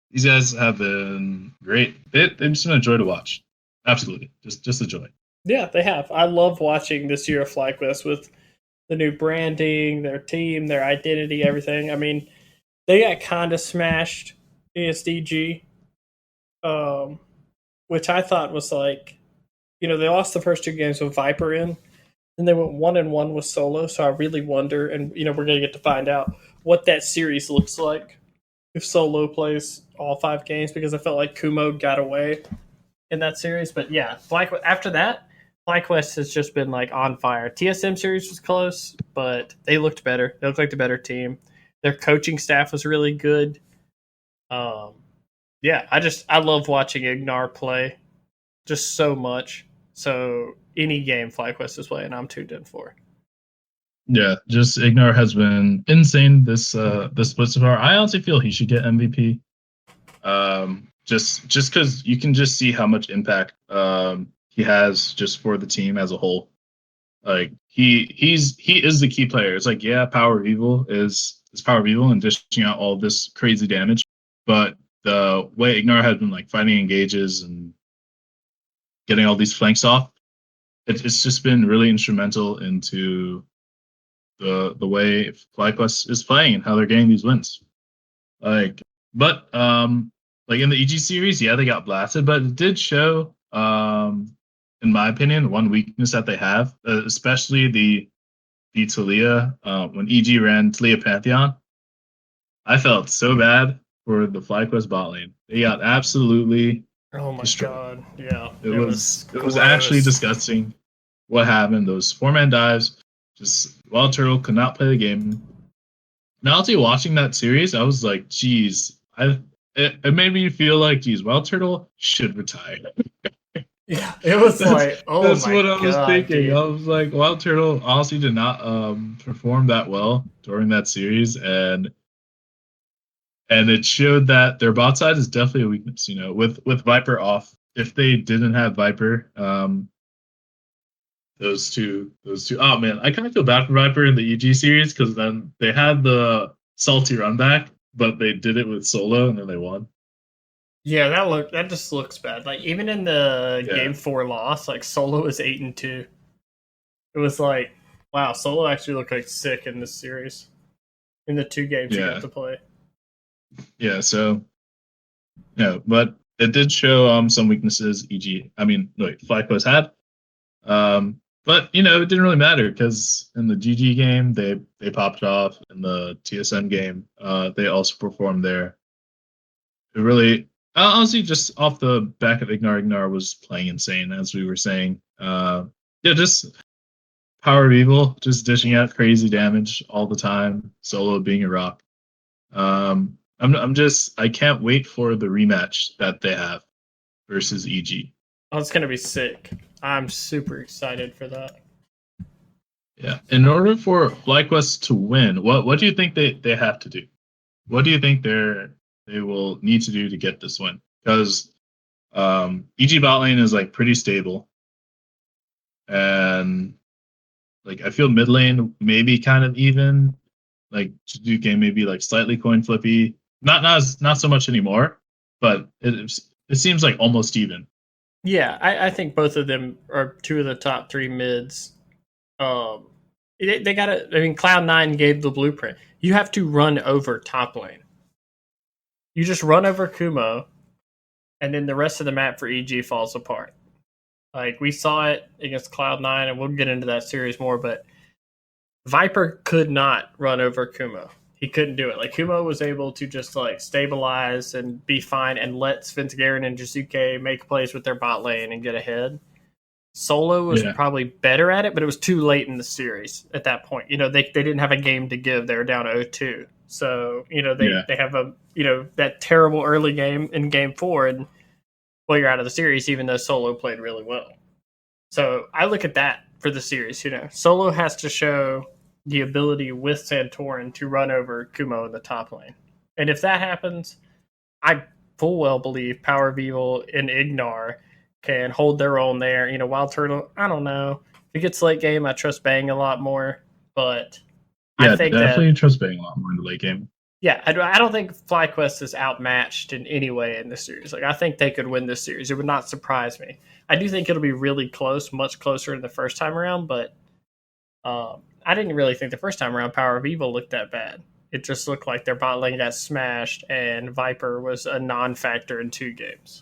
A: These guys have been great. They've just been a joy to watch. Absolutely. Just a joy.
B: Yeah, they have. I love watching this year of FlyQuest with the new branding, their team, their identity, everything. I mean, they got kind of smashed ESDG, which I thought was like, you know, they lost the first 2 games with Viper in, and they went 1-1 with Solo. So I really wonder, and you know, we're gonna get to find out what that series looks like if Solo plays all 5 games, because I felt like Kumo got away in that series. But yeah, after that, FlyQuest has just been like on fire. TSM series was close, but they looked better. They looked like the better team. Their coaching staff was really good. Yeah, I love watching Ignar play just so much. So any game FlyQuest is playing, I'm tuned in for.
A: Yeah, just Ignar has been insane this split so far. I honestly feel he should get MVP. Just because you can just see how much impact he has just for the team as a whole. Like he is the key player. It's like, yeah, Power of Evil is Power of Evil and dishing out all this crazy damage, but the way Ignar has been like fighting engages and getting all these flanks off, it's just been really instrumental into the way FlyQuest is playing and how they're getting these wins. Like in the EG series, yeah, they got blasted, but it did show, in my opinion, one weakness that they have, especially the Talia, when EG ran Talia Pantheon. I felt so bad for the FlyQuest bot lane. They got absolutely destroyed.
B: God, yeah,
A: it was actually disgusting what happened. Those 4-man dives, just Wild Turtle could not play the game. Now, after watching that series, I was like, geez, it made me feel like, geez, Wild Turtle should retire.
B: Yeah, it was that's what
A: I was thinking. Dude. I was like, Wild Turtle honestly did not perform that well during that series, and it showed that their bot side is definitely a weakness. You know, with Viper off, if they didn't have Viper, those two. Oh man, I kind of feel bad for Viper in the EG series because then they had the salty Runback, but they did it with Solo and then they won.
B: Yeah, that just looks bad. Like even in the game 4 loss, like Solo was 8-2. It was like Wow, Solo actually looked like sick in this series. In the 2 games he got
A: Yeah,
B: to play.
A: yeah. So but it did show some weaknesses. E.g., I mean, like FlyQuest had. But it didn't really matter because in the GG game they popped off. In the TSM game, they also performed there. It really, honestly, just off the back of Ignar was playing insane, as we were saying. Yeah, just power of evil, just dishing out crazy damage all the time. Solo being a rock. I can't wait for the rematch that they have versus EG.
B: Oh, it's gonna be sick. I'm super excited for that.
A: Yeah. In order for FlyQuest to win, what do you think they have to do? What do you think they will need to do to get this win? Because EG bot lane is like pretty stable, and like I feel mid lane maybe kind of even. Like Duke maybe like slightly coin flippy. Not so much anymore, but it seems like almost even.
B: Yeah, I think both of them are 2 of the top 3 mids. Um, they got to. I mean, Cloud9 gave the blueprint. You have to run over top lane. You just run over Kumo, and then the rest of the map for EG falls apart. Like we saw it against Cloud9, and we'll get into that series more. But Viper could not run over Kumo. He couldn't do it. Like Kumo was able to just like stabilize and be fine and let Svenskeren and Jizuke make plays with their bot lane and get ahead. Solo was
A: Yeah,
B: probably better at it, but it was too late in the series at that point. They didn't have a game to give. They were down 0-2. So,
A: yeah,
B: they have that terrible early game in game 4, and well, you're out of the series, even though Solo played really well. So I look at that for the series. Solo has to show the ability with Santorin to run over Kumo in the top lane. And if that happens, I full well believe Power of Evil and Ignar can hold their own there. Wild Turtle, I don't know. If it gets late game, I trust Bang a lot more. But I
A: yeah.
B: think that,
A: Definitely trust betting a lot more in the late game.
B: yeah, I don't think FlyQuest is outmatched in any way in this series. Like, I think they could win this series. It would not surprise me. I do think it'll be really close, much closer than the first time around, but I didn't really think the first time around Power of Evil looked that bad. It just looked like their bot lane got smashed, and Viper was a non-factor in 2 games.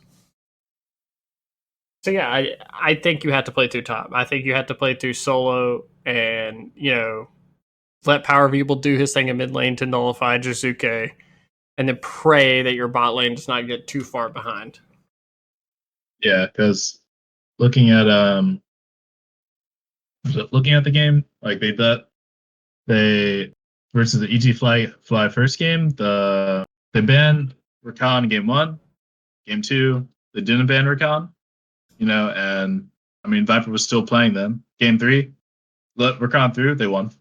B: So yeah, I think you have to play through top. I think you have to play through Solo, and let Power of Evil do his thing in mid lane to nullify Jizuke, and then pray that your bot lane does not get too far behind.
A: Yeah, because looking at the game, like they versus the EG Fly first game, they banned Rakan in game 1, game 2 they didn't ban Rakan, and I mean Viper was still playing them. Game 3 let Rakan through, they won.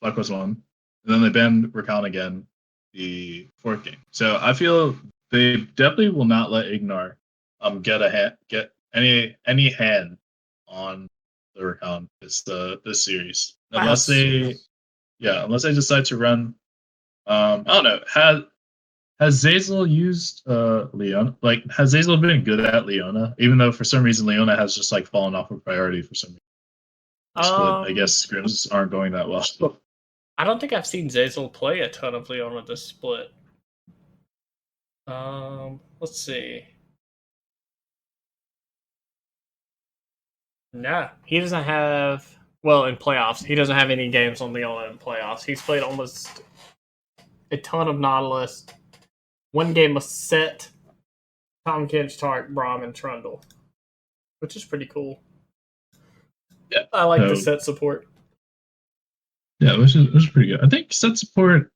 A: Black was won, and then they banned Rakan again the 4th game. So I feel they definitely will not let Ignar get any hand on the Rakan this series
B: Wow,
A: unless they decide to run. I don't know. Has Zazel used Leona? Like, has Zazel been good at Leona? Even though for some reason Leona has just like fallen off of priority for some reason. Split. I guess scrims aren't going that well.
B: I don't think I've seen Zazel play a ton of Leon with this split. Let's see. No, he doesn't have. Well, in playoffs, he doesn't have any games on Leona in playoffs. He's played almost a ton of Nautilus. One game was Set, Tom Kench, Tark, Braum, and Trundle, which is pretty cool.
A: Yeah.
B: I like the
A: So
B: Set support.
A: yeah, which is pretty good. I think set support.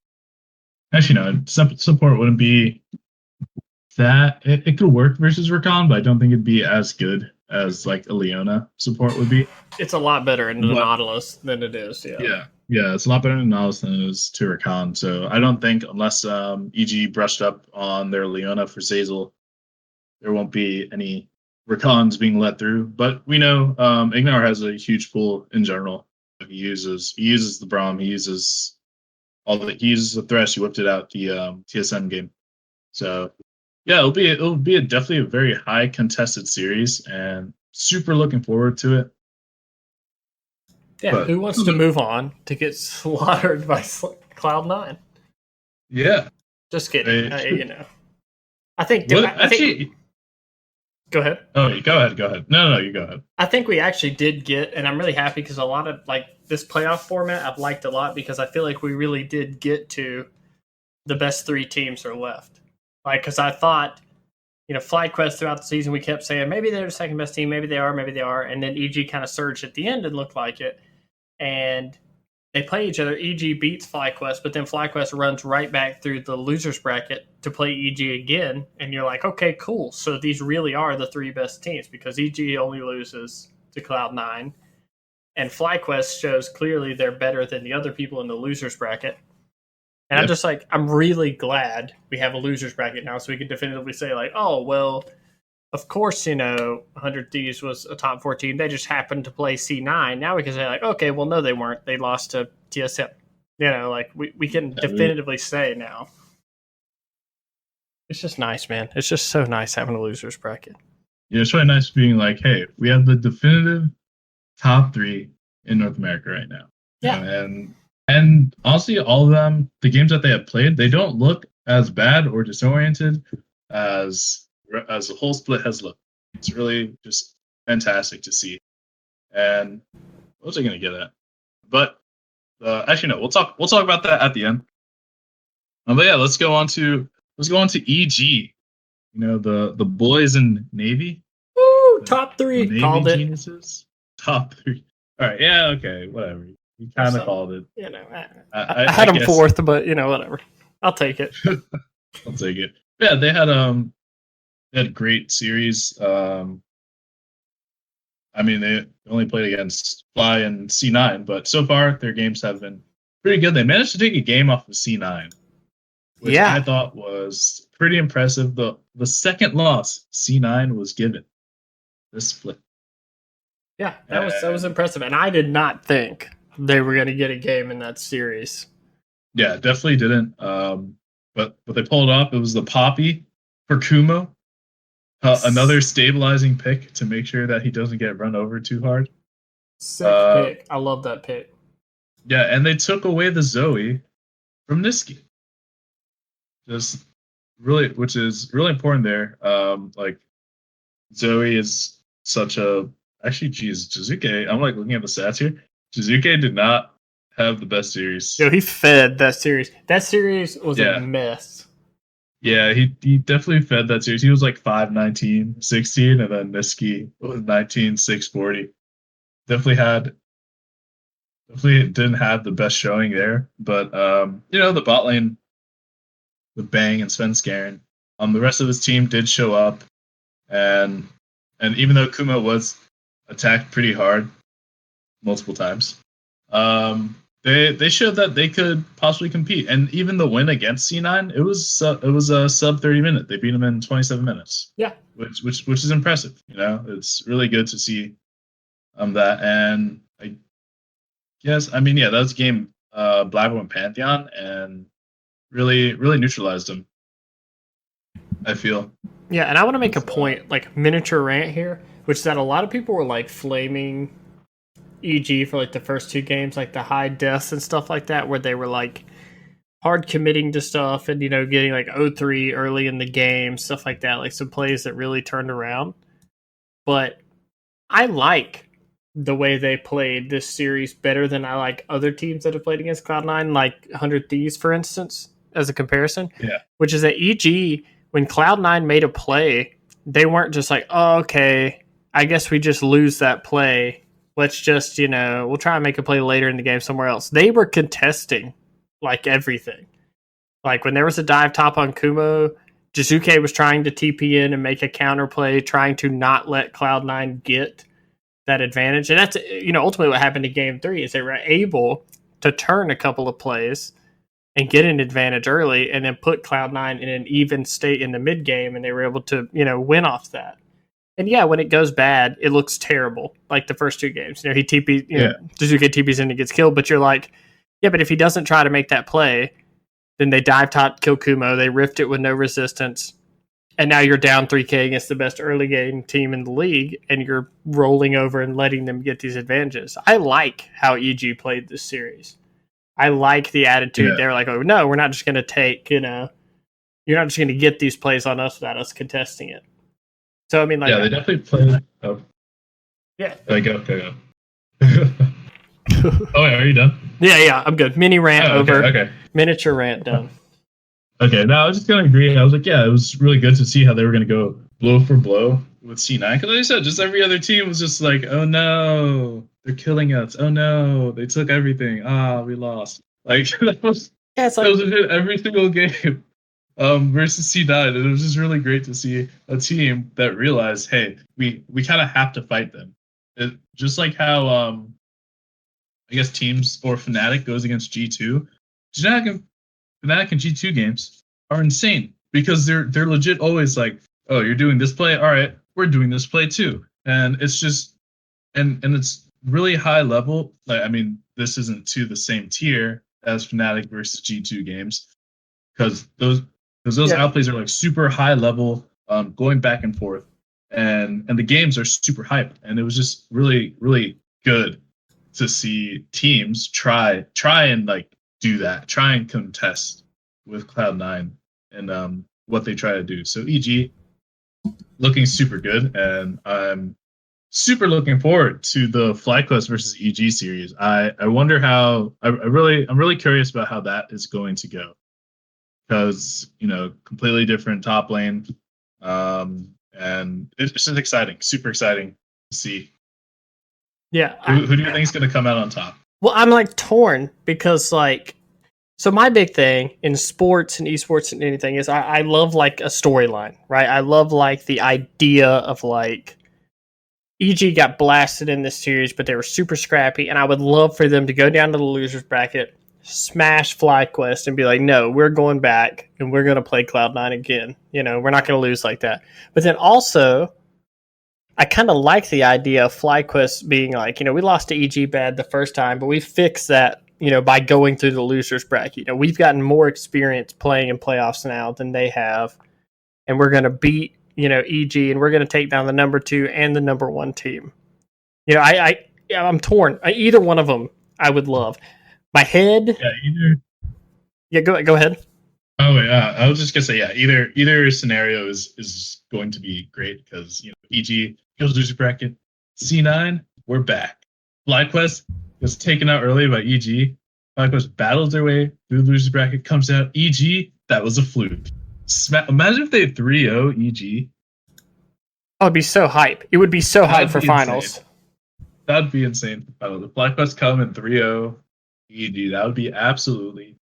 A: Actually, no, set support wouldn't be that. It could work versus Rakan, but I don't think it'd be as good as like a Leona support would be.
B: It's a lot better in the
A: But
B: Nautilus than it is. Yeah.
A: yeah, it's a lot better in Nautilus than it is to Rakan. So I don't think unless EG brushed up on their Leona for Zazel, there won't be any Rakans being let through. But we know Ignar has a huge pool in general. He uses the Braum, he uses the Thresh. He whipped it out the TSM game. So yeah, it'll be definitely a very high contested series, and super looking forward to it.
B: Yeah,
A: But
B: who wants to move on to get slaughtered by Cloud9?
A: yeah,
B: Just kidding.
A: they,
B: I think.
A: what
B: I think.
A: actually?
B: Go ahead.
A: Oh, go ahead. Go ahead. No, you go ahead.
B: I think we actually did get, and I'm really happy because a lot of this playoff format I've liked a lot because I feel like we really did get to the best 3 teams are left. Because I thought, FlyQuest throughout the season we kept saying maybe they're the second best team, maybe they are, and then EG kind of surged at the end and looked like it, and they play each other. EG beats FlyQuest, but then FlyQuest runs right back through the losers bracket to play EG again. And you're like, okay, cool. So these really are the 3 best teams because EG only loses to Cloud9. And FlyQuest shows clearly they're better than the other people in the losers bracket. And I'm just like, I'm really glad we have a losers bracket now so we can definitively say, oh, well, of course, 100 Thieves was a top 4 team. They just happened to play C9. Now we can say, okay, well, no, they weren't. They lost to TSM. We can definitively say now. It's just nice, man. It's just so nice having a losers bracket.
A: Yeah, it's really nice being like, hey, we have the definitive top 3 in North America right now.
B: Yeah.
A: And honestly, all of them, the games that they have played, they don't look as bad or disoriented as the whole split has looked. It's really just fantastic to see. And what was I going to get at? But actually, no. We'll talk about that at the end. But yeah, let's go on to EG. The boys in Navy.
B: Woo! Top 3.
A: Navy
B: Called it.
A: Geniuses. Top 3. All right. Yeah. Okay. Whatever. You kind of called it.
B: I had them 4th, but whatever. I'll take it.
A: I'll take it. Yeah, they had a great series. I mean, they only played against Fly and C9, but so far their games have been pretty good. They managed to take a game off of C9, which I thought was pretty impressive. The second loss C9 was given this split.
B: Yeah, that was impressive, and I did not think they were going to get a game in that series.
A: Yeah, definitely didn't. But they pulled it off. It was the Poppy for Kumo. Another stabilizing pick to make sure that he doesn't get run over too hard.
B: Sick pick. I love that pick.
A: Yeah, and they took away the Zoe from Niski. Just really, which is really important there. Zoe is such a... Actually, geez, Jizuke, I'm looking at the stats here. Jizuke did not have the best series.
B: He fed that series. That series was a mess.
A: Yeah, he definitely fed that series. He was 5-19, 16, and then Niski was 19, 6-40. Definitely didn't have the best showing there. But the bot lane, with Bang and Svenskeren, the rest of his team did show up, and even though Kumo was attacked pretty hard multiple times, they showed that they could possibly compete. And even the win against C9, it was a sub 30 minute. They beat him in 27 minutes.
B: Yeah,
A: which is impressive. It's really good to see that. And I guess that was a game Blackboard and Pantheon, and really neutralized them, I feel.
B: Yeah, and I want to make a point, miniature rant here, which is that a lot of people were flaming EG for the first 2 games, the high deaths and stuff like that, where they were hard committing to stuff and getting 0-3 early in the game, stuff like that, some plays that really turned around. But I like the way they played this series better than I like other teams that have played against Cloud9, 100 Thieves, for instance, as a comparison.
A: Yeah.
B: Which is that EG, when Cloud9 made a play, they weren't just oh, okay, I guess we just lose that play. Let's just, we'll try and make a play later in the game somewhere else. They were contesting everything. When there was a dive top on Kumo, Jizuke was trying to TP in and make a counter play, trying to not let Cloud9 get that advantage. And that's, ultimately what happened in game 3 is they were able to turn a couple of plays and get an advantage early and then put Cloud9 in an even state in the mid game, and they were able to, win off that. And yeah, when it goes bad, it looks terrible. The first 2 games, he TP, Jizuke TPs in and gets killed. But you're yeah, but if he doesn't try to make that play, then they dive top, kill Kumo. They rift it with no resistance. and now you're down 3K against the best early game team in the league, and you're rolling over and letting them get these advantages. I like how EG played this series. I like the attitude.
A: Yeah.
B: They're like, oh, no, we're not just going to take, you're not just going to get these plays on us without us contesting it. So, I mean, like,
A: yeah, they definitely played. Oh.
B: Yeah.
A: Go. Oh, wait, are you done?
B: Yeah, I'm good. Mini rant over.
A: Okay.
B: Miniature rant done.
A: Okay, no, I was just going to agree. I was like, yeah, it was really good to see how they were going to go blow for blow with C9. Because like I said, just every other team was just like, oh no, they're killing us. Oh no, they took everything. We lost. Like, that was every single game versus C9. And it was just really great to see a team that realized, hey, we kind of have to fight them. Just like how, I guess, teams or Fnatic goes against G2. Fnatic and G2 games are insane because they're legit always like, oh, you're doing this play, all right, we're doing this play too, and it's just and it's really high level. Like, I mean, this isn't to the same tier as Fnatic versus G2 games because those outplays are like super high level, going back and forth, and the games are super hype, and it was just really really good to see teams try and like do that, try and contest with Cloud9 and what they try to do. So EG looking super good, and I'm super looking forward to the FlyQuest versus EG series. I wonder how. I'm really curious about how that is going to go, because completely different top lane, and it's just exciting, super exciting to see.
B: Yeah,
A: who do you think is going to come out on top?
B: Well, I'm like torn because so my big thing in sports and esports and anything is I love like a storyline, right? I love like the idea of like EG got blasted in this series, but they were super scrappy, and I would love for them to go down to the losers bracket, smash FlyQuest, and be like, no, we're going back and we're going to play Cloud9 again. We're not going to lose like that. But then also, I kind of like the idea of FlyQuest being like, we lost to EG bad the first time, but we fixed that, by going through the losers bracket. We've gotten more experience playing in playoffs now than they have, and we're going to beat, EG, and we're going to take down the number 2 and the number 1 team. I'm torn. Either one of them I would love. My head.
A: Yeah, either.
B: Yeah, go ahead.
A: Oh yeah, I was just gonna say either scenario is going to be great because EG goes loser bracket, C9 we're back. FlyQuest was taken out early by EG. FlyQuest battles their way through the loser bracket, comes out EG. That was a fluke. Imagine if they 3-0 EG.
B: Oh, it'd be so hype. It would be so hype for finals.
A: Insane. That'd be insane. The FlyQuest come in 3-0 EG. That would be absolutely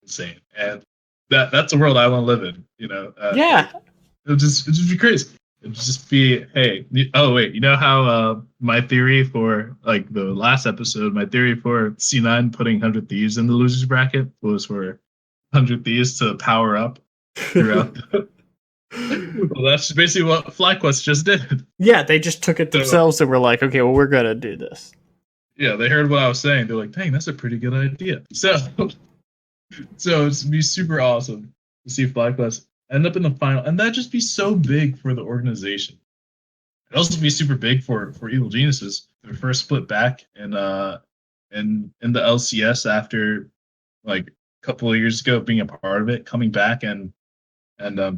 A: insane. And that's a world I want to live in.
B: Yeah.
A: It'd just be crazy. It'd just be, hey, oh wait, how my theory for like the last episode, my theory for C9 putting 100 Thieves in the losers bracket was for 100 Thieves to power up throughout. Well, that's basically what FlyQuest just did.
B: Yeah, they just took it themselves and were like, okay, well, we're gonna do this.
A: Yeah, they heard what I was saying. They're like, dang, that's a pretty good idea. So it's be super awesome to see FlyQuest end up in the final, and that'd just be so big for the organization. It'd also be super big for Evil Geniuses. Their first split back in the LCS after like a couple of years ago, being a part of it, coming back and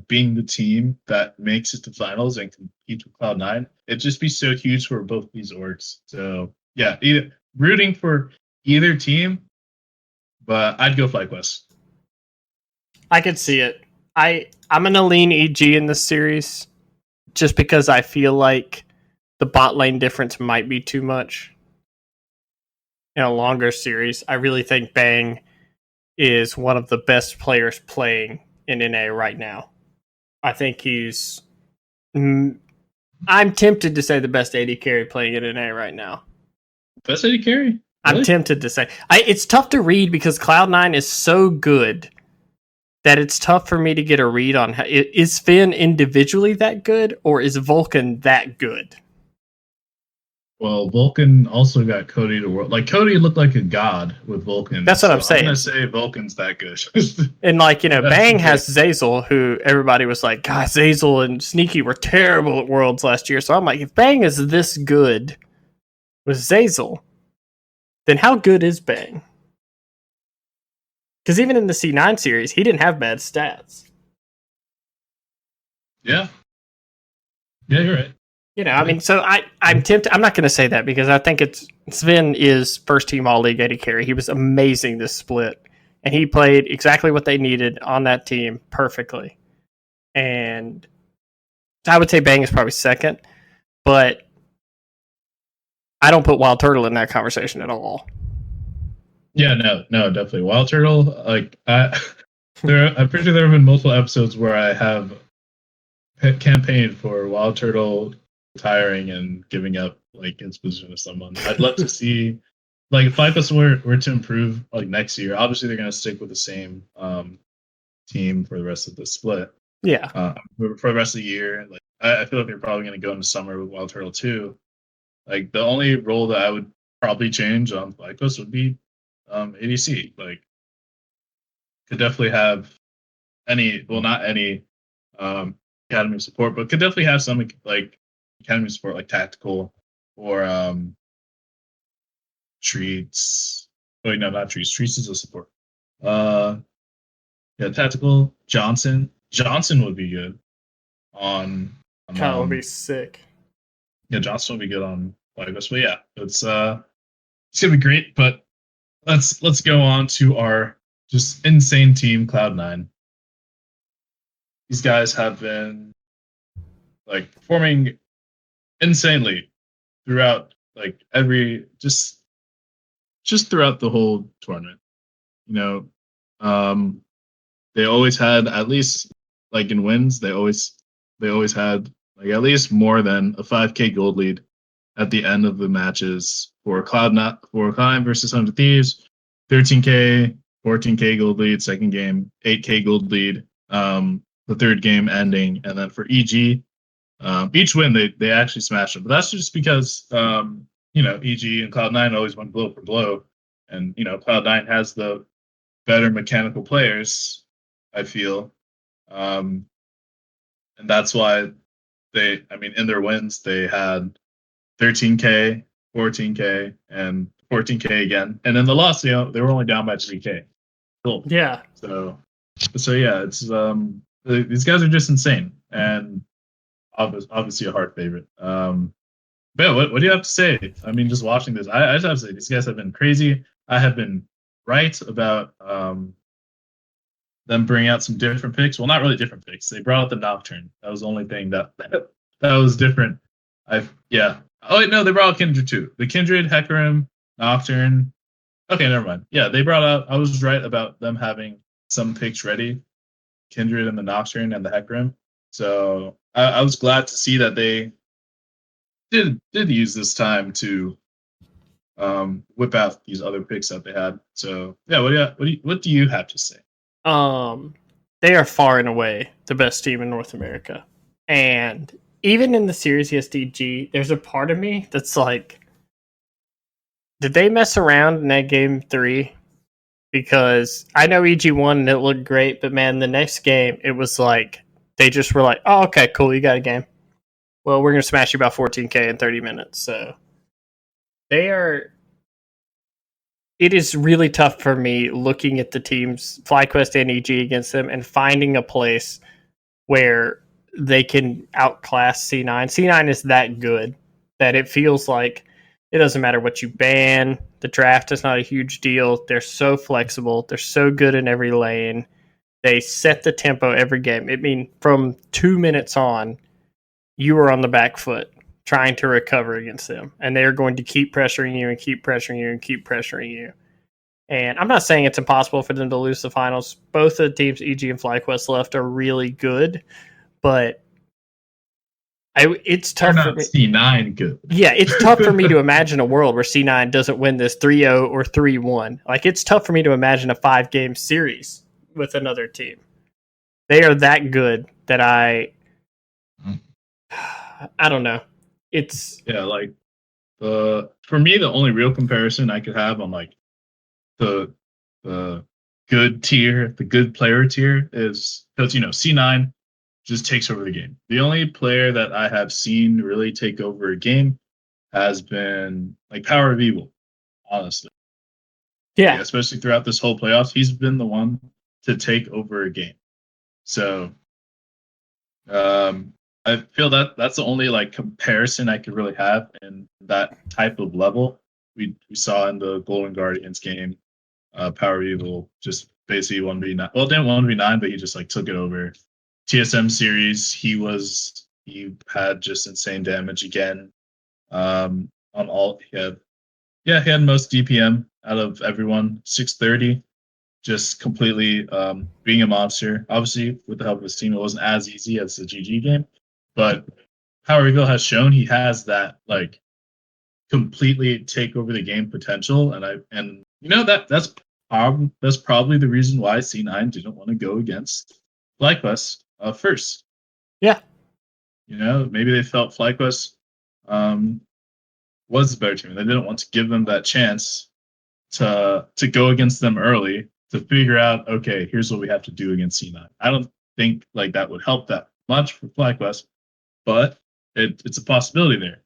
A: being the team that makes it to finals and compete with Cloud9. It'd just be so huge for both these orgs. So yeah, rooting for either team, but I'd go FlyQuest.
B: I could see it. I'm going to lean EG in this series just because I feel like the bot lane difference might be too much in a longer series. I really think Bang is one of the best players playing in NA right now. I think he's... I'm tempted to say the best AD carry playing in NA right now.
A: Best AD carry? Really?
B: I'm tempted to say. It's tough to read because Cloud9 is so good that it's tough for me to get a read on how is Finn individually that good or is Vulcan that good?
A: Well, Vulcan also got Cody to world. Like Cody looked like a god with Vulcan.
B: That's what I'm
A: I'm gonna
B: saying.
A: say Vulcan's that good.
B: And like,
A: That's
B: Bang
A: great.
B: has Zazel, who everybody was like, God, Zazel and Sneaky were terrible at Worlds last year. So I'm like, if Bang is this good with Zazel, then how good is Bang? Because even in the C9 series, he didn't have bad stats.
A: Yeah. Yeah, you're right.
B: I mean, so I'm tempted. I'm not going to say that because I think Sven is first team All League AD carry. He was amazing this split, and he played exactly what they needed on that team perfectly. And I would say Bang is probably second, but I don't put Wild Turtle in that conversation at all.
A: Yeah, no, definitely. Wild Turtle, like I'm pretty sure there have been multiple episodes where I have campaigned for Wild Turtle retiring and giving up like his position to someone. I'd love to see like if FlyQuest were to improve like next year. Obviously, they're going to stick with the same team for the rest of the split.
B: Yeah,
A: For the rest of the year, like I feel like they're probably going to go into summer with Wild Turtle too. Like the only role that I would probably change on FlyQuest would be ADC. Like could definitely have not any um, academy support, but could definitely have some like academy support, like tactical or treats. Oh, no, not treats. Treats is a support. Uh, yeah, tactical Johnson. Johnson would be good on
B: Kyle would be sick.
A: yeah, Johnson would be good on Lagos. But yeah, it's gonna be great. But let's go on to our just insane team, Cloud9. These guys have been like performing insanely throughout like every just throughout the whole tournament. You know, they always had at least like in wins, they always had like at least more than a 5K gold lead at the end of the matches for Cloud9 versus 100 Thieves, 13K, 14K gold lead, second game, 8K gold lead, the third game ending, and then for EG, each win they actually smashed them. But that's just because EG and Cloud9 always went blow for blow, and Cloud9 has the better mechanical players. I feel, um, and that's why in their wins they had 13K, 14K, and 14K again, and in the loss, they were only down by 3K. Cool.
B: Yeah.
A: So yeah, it's these guys are just insane, and obviously a hard favorite. But yeah, what do you have to say? I mean, just watching this, I just have to say these guys have been crazy. I have been right about them bringing out some different picks. Well, not really different picks. They brought out the Nocturne. That was the only thing that was different. Yeah. Oh wait, no, they brought out Kindred too. The Kindred, Hecarim, Nocturne. Okay, never mind. Yeah, they brought out. I was right about them having some picks ready. Kindred and the Nocturne and the Hecarim. So I was glad to see that they did use this time to whip out these other picks that they had. So yeah, what do you have to say?
B: They are far and away the best team in North America, and even in the series against DG, there's a part of me that's like, did they mess around in that game 3? Because I know EG won and it looked great, but man, the next game it was like they just were like, "Oh, okay, cool, you got a game. Well, we're gonna smash you about 14K in 30 minutes." So they are. It is really tough for me looking at the teams FlyQuest and EG against them and finding a place where they can outclass C9. C9 is that good that it feels like it doesn't matter what you ban. The draft is not a huge deal. They're so flexible. They're so good in every lane. They set the tempo every game. I mean, from 2 minutes on, you are on the back foot trying to recover against them. And they are going to keep pressuring you and keep pressuring you and keep pressuring you. And I'm not saying it's impossible for them to lose the finals. Both the teams, EG and FlyQuest, left are really good, but it's tough for me.
A: C9 good.
B: Yeah, it's tough for me to imagine a world where C9 doesn't win this 3-0 or 3-1. Like, it's tough for me to imagine a 5-game series with another team. They are that good that I don't know. It's
A: yeah, like For me, the only real comparison I could have on like the the good tier, the good player tier is because C9 just takes over the game. The only player that I have seen really take over a game has been like Power of Evil, honestly.
B: Yeah.
A: Like, especially throughout this whole playoffs, he's been the one to take over a game. So I feel that that's the only like comparison I could really have in that type of level. We saw in the Golden Guardians game, Power Evil just basically 1v9. Well, didn't 1v9, but he just like took it over. TSM series, he had just insane damage again. On all he had most DPM out of everyone, 630. Just completely being a monster. Obviously, with the help of his team, it wasn't as easy as the GG game, but Power Evil has shown he has that like completely take over the game potential, and that's probably the reason why C9 didn't want to go against FlyQuest first.
B: Yeah.
A: Maybe they felt FlyQuest was the better team. They didn't want to give them that chance to go against them early to figure out, okay, here's what we have to do against C9. I don't think like that would help that much for FlyQuest, but it's a possibility there.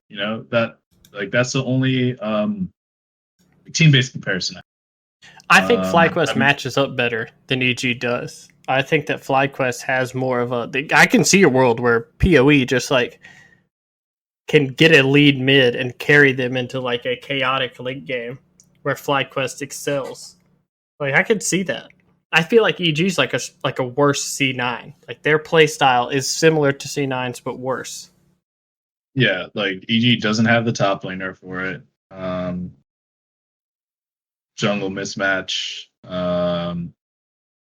A: That like that's the only team-based comparison.
B: I think FlyQuest matches up better than EG does. I think that FlyQuest has more of I can see a world where PoE just like can get a lead mid and carry them into like a chaotic late game where FlyQuest excels. Like I could see that. I feel like EG's like a worse C9. Like their play style is similar to C9's but worse.
A: Yeah, like EG doesn't have the top laner for it. Jungle mismatch.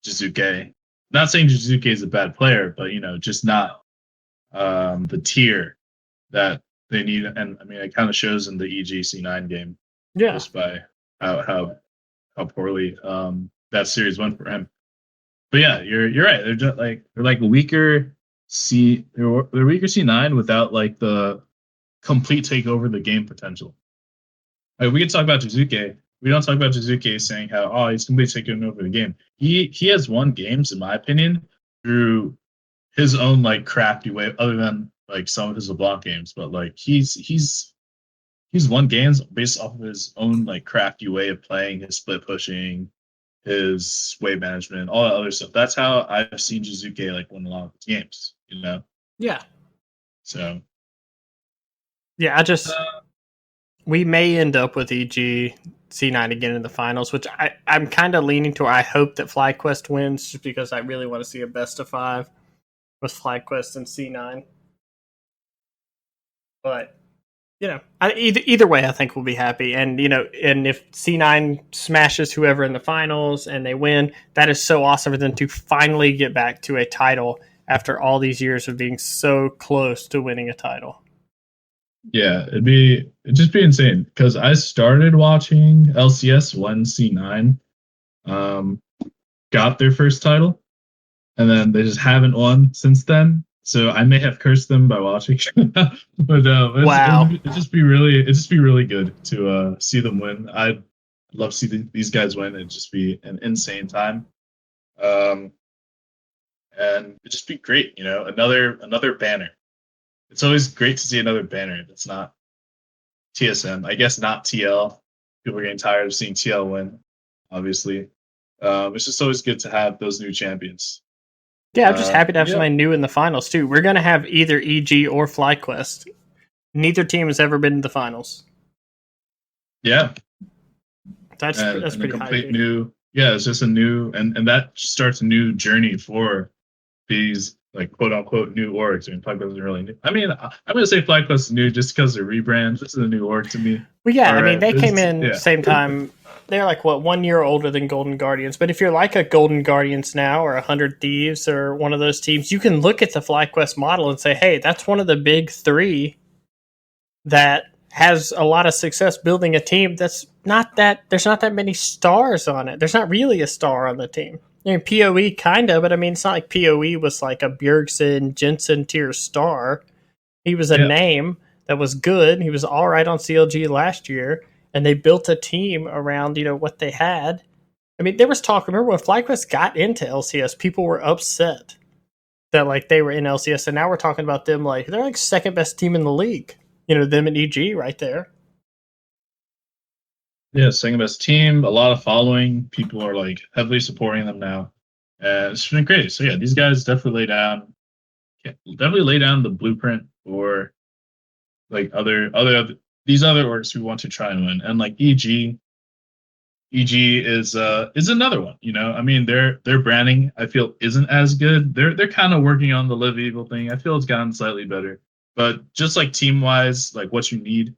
A: Jizuke. Not saying Jizuke is a bad player, but just not the tier that they need. And I mean, it kind of shows in the EG C9 game, just by how poorly that series went for him. But yeah, you're right. They're like weaker they're weaker C9 without like the complete takeover the game potential. Like, we can talk about Jizuke. We don't talk about Jizuke saying how he's completely taking over the game. He has won games, in my opinion, through his own like crafty way, other than like some of his LeBlanc games. But like he's won games based off of his own like crafty way of playing, his split pushing, his wave management, all that other stuff. That's how I've seen Jizuke like win a lot of games.
B: Yeah.
A: So.
B: Yeah, we may end up with EG C9 again in the finals, which I'm kind of leaning to. I hope that FlyQuest wins just because I really want to see a best of 5 with FlyQuest and C9. But either way, I think we'll be happy. And and if C9 smashes whoever in the finals and they win, that is so awesome for them to finally get back to a title after all these years of being so close to winning a title.
A: Yeah, it'd just be insane because I started watching LCS when C9 got their first title, and then they just haven't won since then. So I may have cursed them by watching, but
B: wow,
A: it'd just be really good to see them win. I'd love to see these guys win. It'd just be an insane time, and it'd just be great. Another banner. It's always great to see another banner that's not TSM. I guess not TL. People are getting tired of seeing TL win, obviously. It's just always good to have those new champions.
B: Yeah, I'm just happy to have somebody new in the finals, too. We're going to have either EG or FlyQuest. Neither team has ever been in the finals.
A: Yeah.
B: That's pretty
A: complete new. Yeah, it's just a new, and that starts a new journey for these like quote unquote new orgs. I mean, FlyQuest isn't really new. I mean, I'm gonna say FlyQuest is new just because they're rebrands. This is a new org to me.
B: Well, yeah, I mean, they came in same time. They're like 1 year older than Golden Guardians. But if you're like a Golden Guardians now or 100 Thieves or one of those teams, you can look at the FlyQuest model and say, hey, that's one of the big 3 that has a lot of success building a team. There's not that many stars on it. There's not really a star on the team. I mean, PoE kind of, but I mean, it's not like PoE was like a Bjergsen, Jensen tier star. He was a name, that was good. He was all right on CLG last year, and they built a team around what they had. I mean, there was talk. Remember when FlyQuest got into LCS, people were upset that they were in LCS, and now we're talking about them they're second best team in the league. Them and EG right there.
A: Yeah, second best team, a lot of following. People are heavily supporting them now. It's been great. So yeah, these guys definitely lay down the blueprint for other these other orgs who want to try and win. And EG is another one. I mean, their branding I feel isn't as good. They're kind of working on the Live Evil thing. I feel it's gotten slightly better, but just team wise, what you need,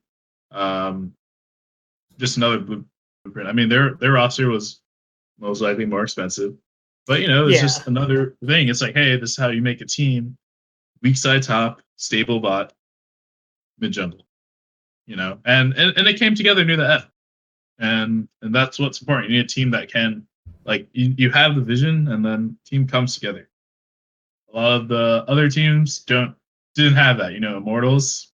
A: just another blueprint. I mean, their roster was most likely more expensive, but it's just another thing. It's hey, this is how you make a team: weak side top, stable bot, mid jungle. And they came together near the F, and that's what's important. You need a team that can you have the vision, and then team comes together. A lot of the other teams didn't have that. Immortals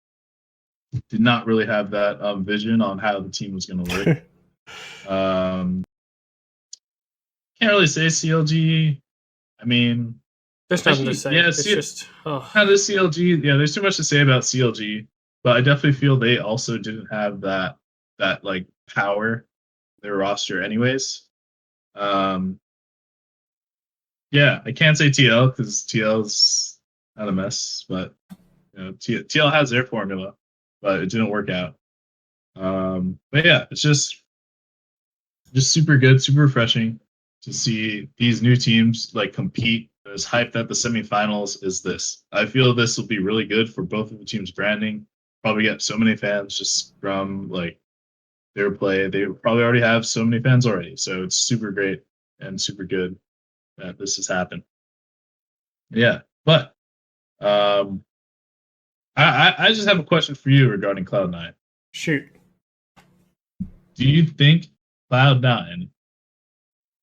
A: did not really have that vision on how the team was going to work. Can't really say CLG. I mean,
B: there's nothing to say.
A: Yeah,
B: it's just
A: kind of CLG. Yeah, there's too much to say about CLG, but I definitely feel they also didn't have that power their roster, anyways. Yeah, I can't say TL because TL's not a mess, but TL has their formula, but it didn't work out. But yeah, it's just super good, super refreshing to see these new teams compete. As hyped at the semifinals is this. I feel this will be really good for both of the teams' branding. Probably get so many fans just from their play. They probably already have so many fans already, so it's super great and super good that this has happened. Yeah, but I just have a question for you regarding Cloud9.
B: Shoot.
A: Do you think Cloud9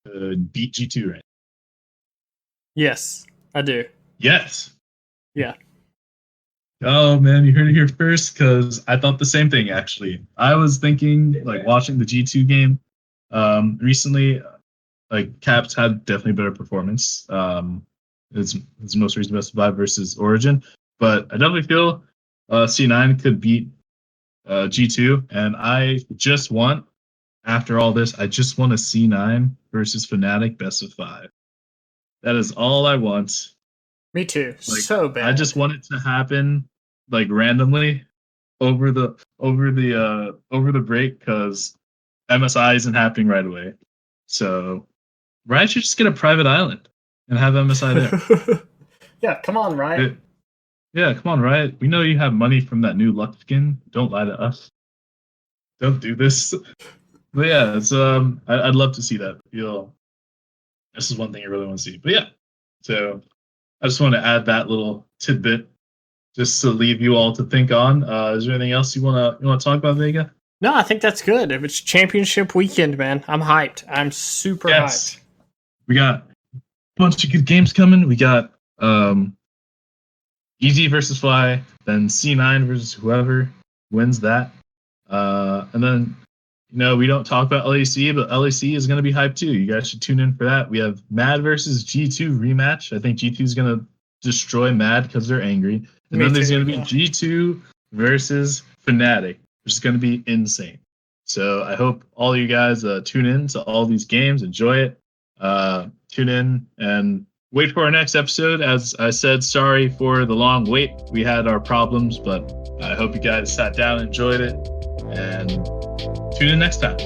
A: could beat G2 right now?
B: Yes, I do.
A: Yes.
B: Yeah.
A: Oh man, you heard it here first, because I thought the same thing actually. I was thinking watching the G2 game recently, Caps had definitely better performance. It's most recent best of 5 versus Origin, but I definitely feel C9 could beat G2, and I just want, after all this, I just want a C9 versus Fnatic best of 5. That is all I want.
B: Me too. So bad.
A: I just want it to happen randomly over the break, because MSI isn't happening right away. So Riot should just get a private island and have MSI
B: there. Yeah, come on, Riot.
A: Yeah, come on, Riot. We know you have money from that new luck skin. Don't lie to us. Don't do this. But yeah, it's I'd love to see that. This is one thing I really want to see. But yeah, so I just want to add that little tidbit just to leave you all to think on. Is there anything else you want to talk about, Vega?
B: No, I think that's good. If it's championship weekend, man, I'm hyped. I'm super hyped.
A: We got a bunch of good games coming. We got EG versus Fly, then C9 versus whoever wins that. And then, we don't talk about LEC, but LEC is going to be hyped too. You guys should tune in for that. We have Mad versus G2 rematch. I think G2 is going to destroy Mad because they're angry. And then there's going to be G2 versus Fnatic, which is going to be insane. So I hope all you guys tune in to all these games, enjoy it. Tune in and wait for our next episode. As I said, sorry for the long wait. We had our problems, but I hope you guys sat down and enjoyed it. And tune in next time.